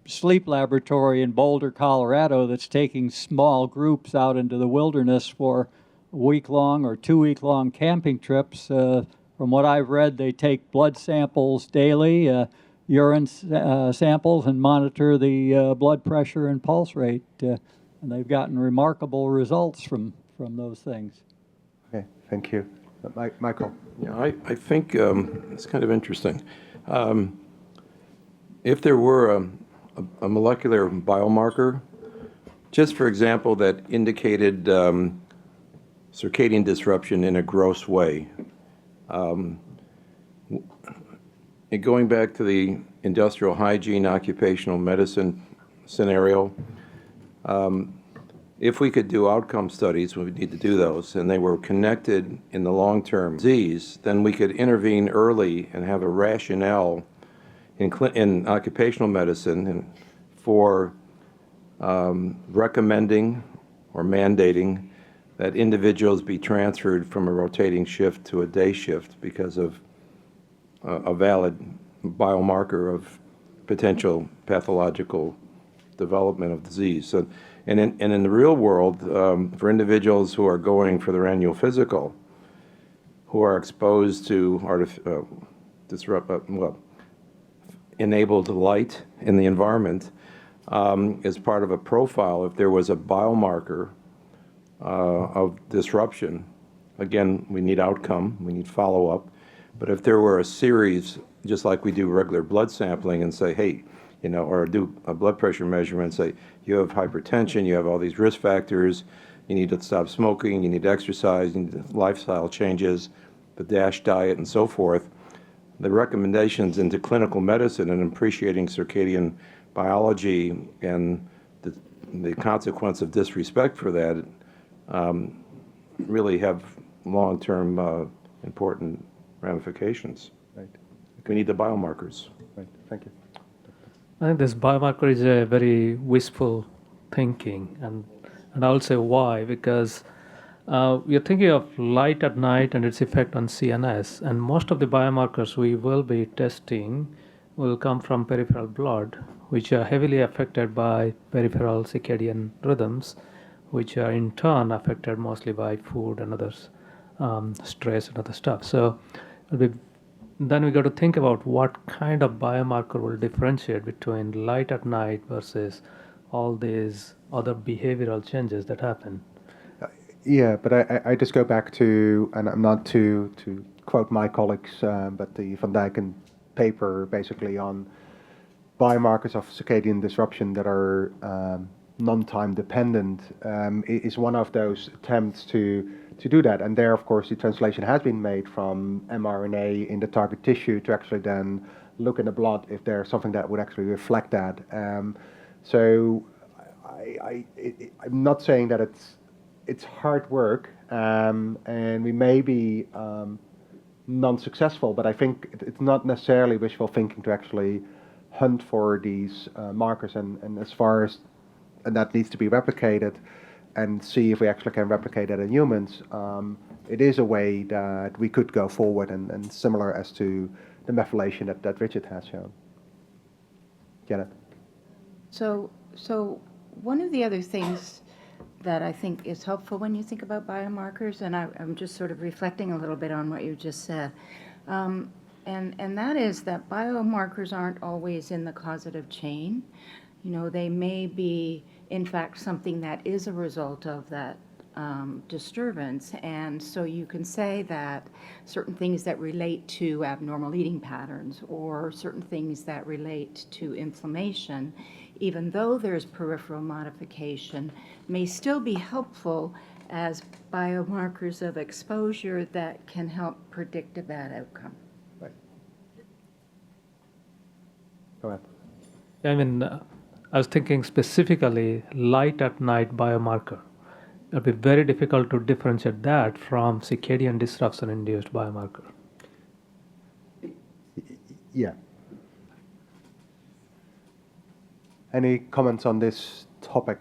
sleep laboratory in Boulder, Colorado, that's taking small groups out into the wilderness for week-long or 2-week-long camping trips. From what I've read, they take blood samples daily, urine samples, and monitor the blood pressure and pulse rate. And they've gotten remarkable results from those things. Okay, thank you. Michael? Yeah, I think it's kind of interesting. If there were a molecular biomarker, just for example, that indicated circadian disruption in a gross way, going back to the industrial hygiene, occupational medicine scenario, if we could do outcome studies, we would need to do those, and they were connected in the long-term disease, then we could intervene early and have a rationale in occupational medicine for recommending or mandating that individuals be transferred from a rotating shift to a day shift because of a valid biomarker of potential pathological development of disease. So, and in the real world, for individuals who are going for their annual physical, who are exposed to enabled light in the environment, as part of a profile, if there was a biomarker of disruption, again, we need outcome, we need follow-up, but if there were a series, just like we do regular blood sampling and say, hey, or do a blood pressure measurement and say, you have hypertension, you have all these risk factors, you need to stop smoking, you need to exercise, you need lifestyle changes, the DASH diet and so forth, the recommendations into clinical medicine and appreciating circadian biology and the consequence of disrespect for that really have long-term important ramifications. Right. We need the biomarkers. Right. Thank you. I think this biomarker is a very wishful thinking, and I'll say why, because you're thinking of light at night and its effect on CNS, and most of the biomarkers we will be testing will come from peripheral blood, which are heavily affected by peripheral circadian rhythms, which are in turn affected mostly by food and others, stress and other stuff. So then we got to think about what kind of biomarker will differentiate between light at night versus all these other behavioral changes that happen. Yeah, but I just go back to, and I'm not to quote my colleagues, but the Van Dijken paper basically on biomarkers of circadian disruption that are non-time dependent is one of those attempts to do that. And there, of course, the translation has been made from mRNA in the target tissue to actually then look in the blood if there's something that would actually reflect that. So I'm not saying that it's hard work and we may be non-successful, but I think it's not necessarily wishful thinking to actually hunt for these markers and as far as and that needs to be replicated and see if we actually can replicate that in humans. It is a way that we could go forward and similar as to the methylation that Richard has shown. Get it? So one of the other things that I think is helpful when you think about biomarkers, and I'm just sort of reflecting a little bit on what you just said, and that is that biomarkers aren't always in the causative chain. They may be, in fact, something that is a result of that disturbance. And so you can say that certain things that relate to abnormal eating patterns or certain things that relate to inflammation, even though there's peripheral modification, may still be helpful as biomarkers of exposure that can help predict a bad outcome. Right. Go ahead. I mean, I was thinking specifically light at night biomarker. It would be very difficult to differentiate that from circadian disruption induced biomarker. Yeah. Any comments on this topic?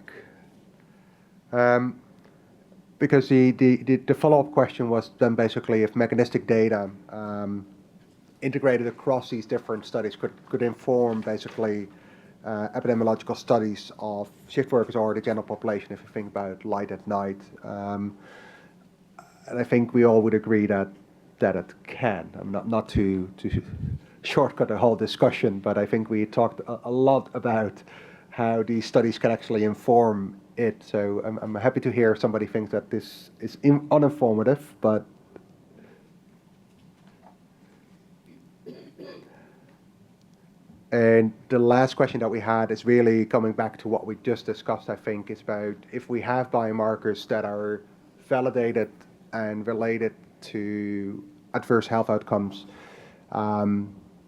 Because the follow-up question was then basically if mechanistic data integrated across these different studies could inform basically epidemiological studies of shift workers or the general population if you think about light at night. And I think we all would agree that it can. I'm not to shortcut the whole discussion, but I think we talked a lot about how these studies can actually inform it. So I'm happy to hear somebody thinks that this is uninformative, but and the last question that we had is really coming back to what we just discussed, I think, is about if we have biomarkers that are validated and related to adverse health outcomes,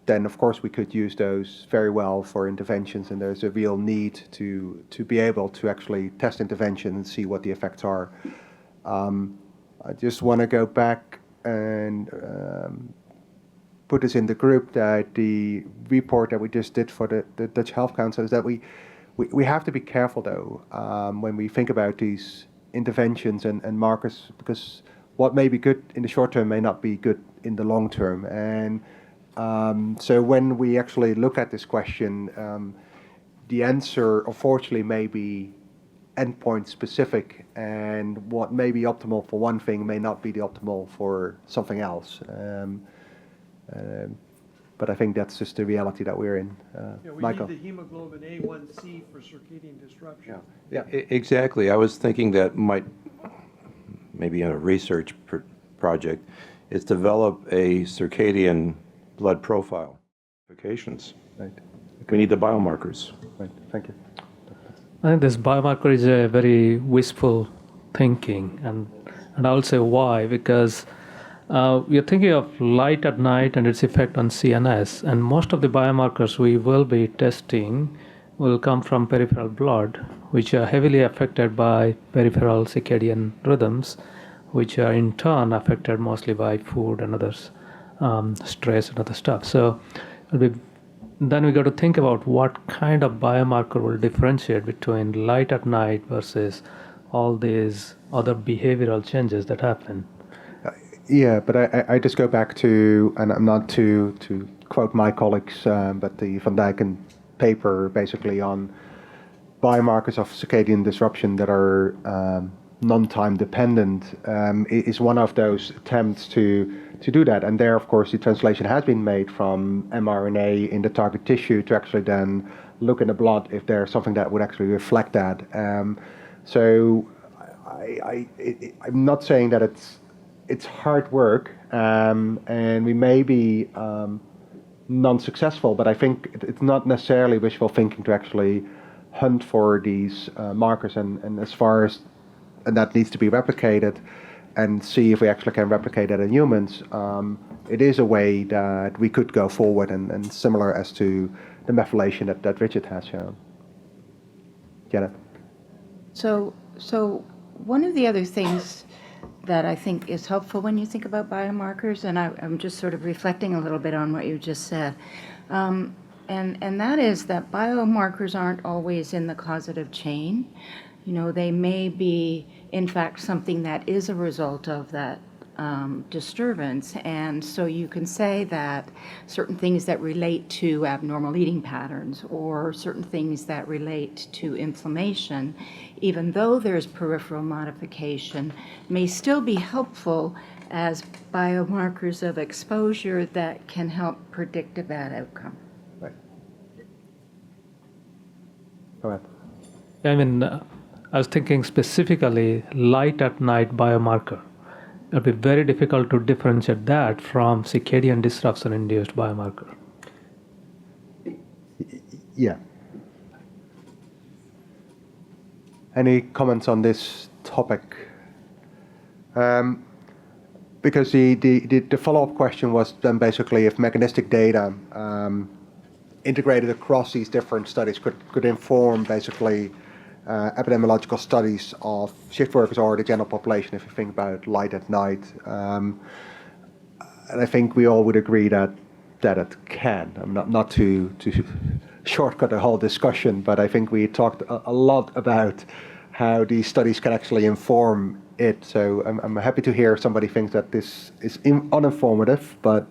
then of course we could use those very well for interventions, and there's a real need to be able to actually test intervention and see what the effects are. I just want to go back and put this in the group that the report that we just did for the Dutch Health Council is that we have to be careful though when we think about these interventions and markers, because what may be good in the short term may not be good in the long term. And So when we actually look at this question, the answer unfortunately may be endpoint specific, and what may be optimal for one thing may not be the optimal for something else. But I think that's just the reality that we're in. We Michael? need the hemoglobin A1C for circadian disruption. Yeah. Exactly. I was thinking that might, maybe in a research project, is develop a circadian blood profile. Applications. Right. We need the biomarkers. Right. Thank you. I think this biomarker is a very wishful thinking, and I'll say why, because we're thinking of light at night and its effect on CNS, and most of the biomarkers we will be testing will come from peripheral blood, which are heavily affected by peripheral circadian rhythms, which are in turn affected mostly by food and others, stress and other stuff. So then we got to think about what kind of biomarker will differentiate between light at night versus all these other behavioral changes that happen. Yeah, but I just go back to, and I'm not to quote my colleagues, but the Van Dijken paper basically on biomarkers of circadian disruption that are non-time dependent is one of those attempts to do that. And there, of course, the translation has been made from mRNA in the target tissue to actually then look in the blood if there's something that would actually reflect that. So I'm not saying that it's hard work, and we may be non-successful, but I think it's not necessarily wishful thinking to actually hunt for these markers, and as far as and that needs to be replicated and see if we actually can replicate that in humans, it is a way that we could go forward, and similar as to the methylation that Richard has shown. Janet? So one of the other things that I think is helpful when you think about biomarkers, and I'm just sort of reflecting a little bit on what you just said, and that is that biomarkers aren't always in the causative chain. You know, they may be, in fact, something that is a result of that disturbance. And so you can say that certain things that relate to abnormal eating patterns or certain things that relate to inflammation, even though there's peripheral modification, may still be helpful as biomarkers of exposure that can help predict a bad outcome. Right. Go ahead. I mean, I was thinking specifically light at night biomarker. It would be very difficult to differentiate that from circadian disruption induced biomarker. Yeah. Any comments on this topic? Because the follow-up question was then basically if mechanistic data integrated across these different studies could inform basically epidemiological studies of shift workers or the general population if you think about light at night. And I think we all would agree that it can. I'm not to shortcut the whole discussion, but I think we talked a lot about how these studies can actually inform it. So I'm happy to hear somebody thinks that this is uninformative, but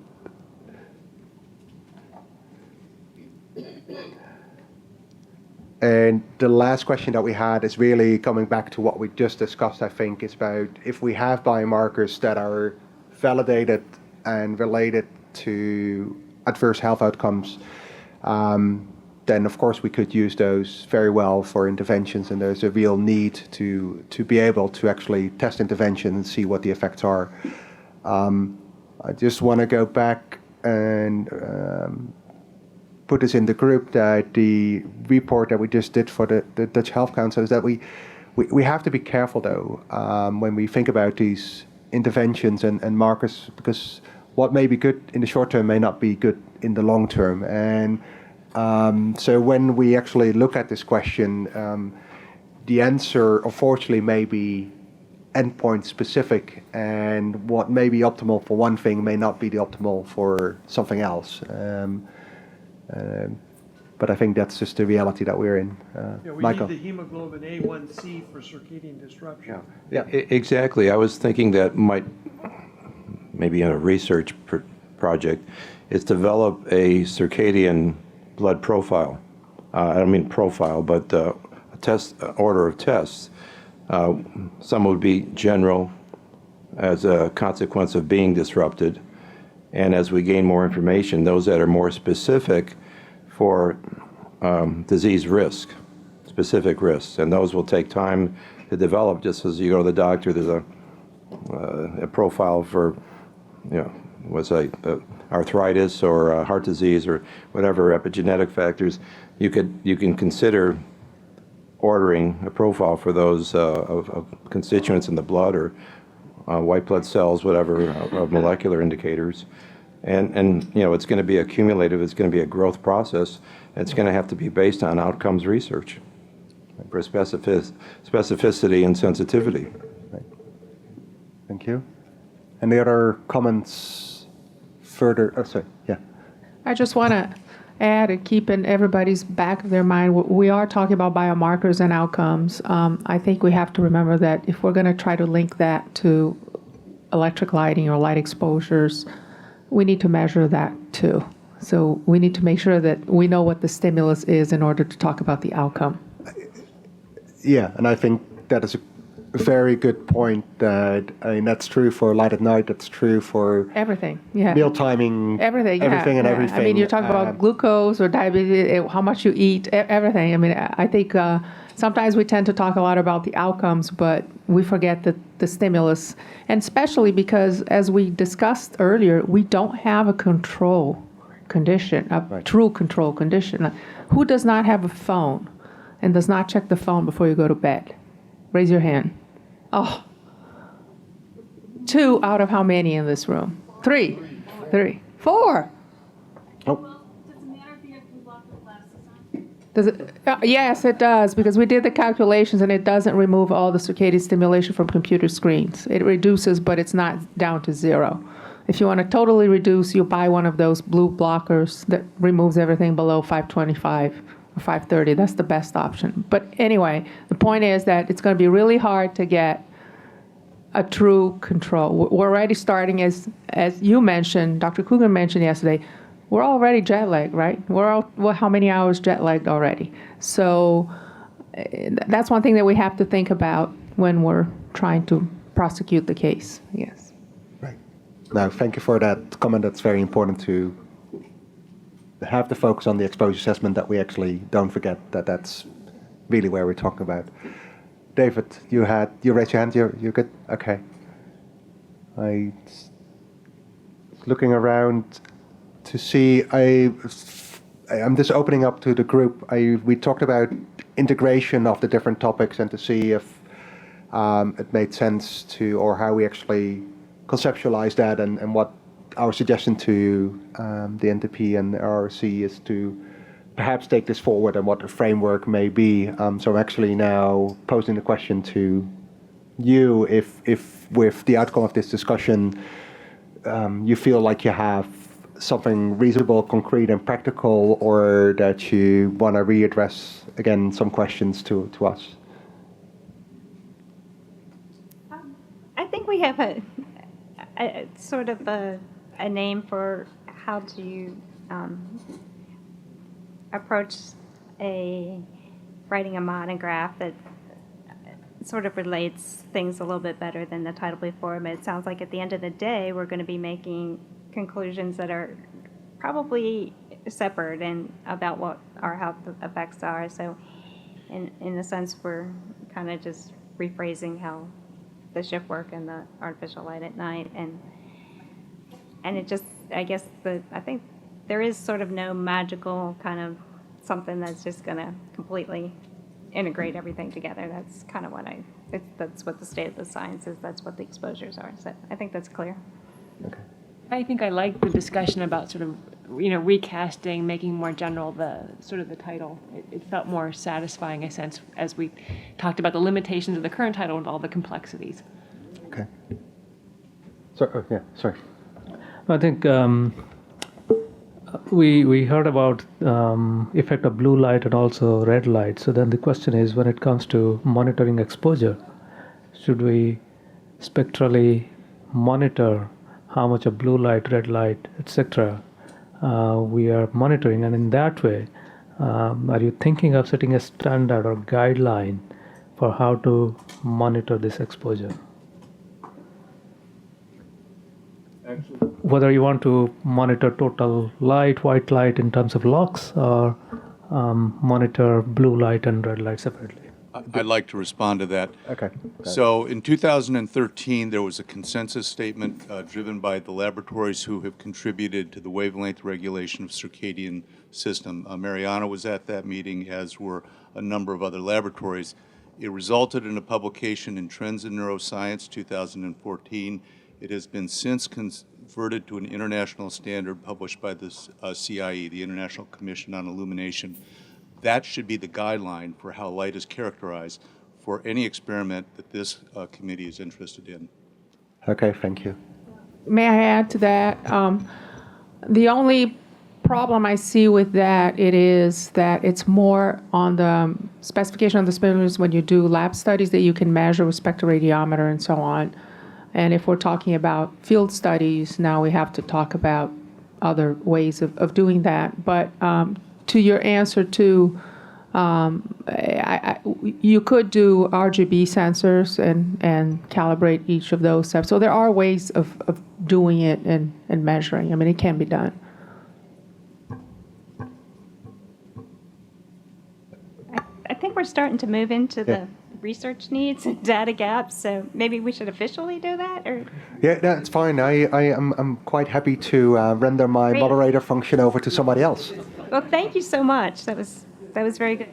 and the last question that we had is really coming back to what we just discussed, I think. It's about if we have biomarkers that are validated and related to adverse health outcomes, then of course we could use those very well for interventions, and there's a real need to be able to actually test intervention and see what the effects are. I just want to go back and put this in the group that the report that we just did for the Dutch Health Council is that we have to be careful though when we think about these interventions and markers, because what may be good in the short term may not be good in the long term. And so when we actually look at this question, the answer unfortunately may be endpoint specific, and what may be optimal for one thing may not be the optimal for something else. But I think that's just the reality that we're in. We Michael? need the hemoglobin A1C for circadian disruption. Yeah, exactly. I was thinking that might, maybe in a research project, is develop a circadian blood profile. I don't mean profile, but a test order of tests. Some would be general as a consequence of being disrupted. And as we gain more information, those that are more specific for disease risk, specific risks. And those will take time to develop. Just as you go to the doctor, there's a profile for, arthritis or heart disease or whatever epigenetic factors. You can consider ordering a profile for those of constituents in the blood or white blood cells, whatever, of molecular indicators. And it's going to be accumulative. It's going to be a growth process. It's going to have to be based on outcomes research for specificity and sensitivity. Right. Thank you. Any other comments further? Oh, sorry. Yeah. I just want to add and keep in everybody's back of their mind, we are talking about biomarkers and outcomes. I think we have to remember that if we're going to try to link that to electric lighting or light exposures, we need to measure that too. So we need to make sure that we know what the stimulus is in order to talk about the outcome. Yeah, and I think that is a very good point. That's true for light at night. That's true for everything. Yeah, meal timing. Everything. Everything and everything. I mean, you're talking about glucose or diabetes, how much you eat, everything. I mean, I think sometimes we tend to talk a lot about the outcomes, but we forget the stimulus, and especially because, as we discussed earlier, we don't have a control condition, a true control condition. Who does not have a phone and does not check the phone before you go to bed? Raise your hand. Oh, 2 out of how many in this room? 3, 4. Does it? Yes, it does, because we did the calculations and it doesn't remove all the circadian stimulation from computer screens. It reduces, but it's not down to 0. If you want to totally reduce, you buy one of those blue blockers that removes everything below 525 or 530. That's the best option. But anyway, the point is that it's going to be really hard to get a true control. We're already starting, as you mentioned, Dr. Coogan mentioned yesterday, we're already jet lagged, right? We're how many hours jet lagged already? So that's one thing that we have to think about when we're trying to prosecute the case. Yes. Right. Now, thank you for that comment. That's very important to have the focus on the exposure assessment, that we actually don't forget that that's really where we're talking about. David, you raised your hand. You're good. Okay. Looking around to see, I'm just opening up to the group. We talked about integration of the different topics and to see if it made sense to, or how we actually conceptualize that, and what our suggestion to the NTP and the RRC is to perhaps take this forward and what the framework may be. So I'm actually now posing the question to you, if with the outcome of this discussion, you feel like you have something reasonable, concrete, and practical, or that you want to readdress again some questions to us. I think we have a sort of a name for how to approach writing a monograph that sort of relates things a little bit better than the title before. But it sounds like at the end of the day, we're going to be making conclusions that are probably separate and about what our health effects are. So in a sense, we're kind of just rephrasing how the shift work and the artificial light at night, and it just, I guess I think there is sort of no magical kind of something that's just going to completely integrate everything together. That's kind of that's what the state of the science is. That's what the exposures are. So I think that's clear. Okay. I think I like the discussion about sort of, recasting, making more general the title. It felt more satisfying, I sense, as we talked about the limitations of the current title and all the complexities. Okay. Sorry. I think we heard about effect of blue light and also red light. So then the question is, when it comes to monitoring exposure, should we spectrally monitor how much of blue light, red light, etc., we are monitoring, and in that way, are you thinking of setting a standard or guideline for how to monitor this exposure? Whether you want to monitor total light, white light in terms of lux, or monitor blue light and red light separately. I'd like to respond to that. Okay. So in 2013, there was a consensus statement driven by the laboratories who have contributed to the wavelength regulation of circadian system. Mariana was at that meeting, as were a number of other laboratories. It resulted in a publication in Trends in Neuroscience 2014. It has been since converted to an international standard published by the CIE, the International Commission on Illumination. That should be the guideline for how light is characterized for any experiment that this committee is interested in. Okay, thank you. May I add to that? The only problem I see with that, it is that it's more on the specification of the spectrometers when you do lab studies that you can measure with spectroradiometer and so on. And if we're talking about field studies, now we have to talk about other ways of doing that. But to your answer to, you could do RGB sensors and calibrate each of those steps. So there are ways of doing it and measuring. I mean, it can be done. I think we're starting to move into the research needs and data gaps, so maybe we should officially do that, or? Yeah, no, it's fine. I'm quite happy to render my Great. moderator function over to somebody else. Well, thank you so much. That was very good.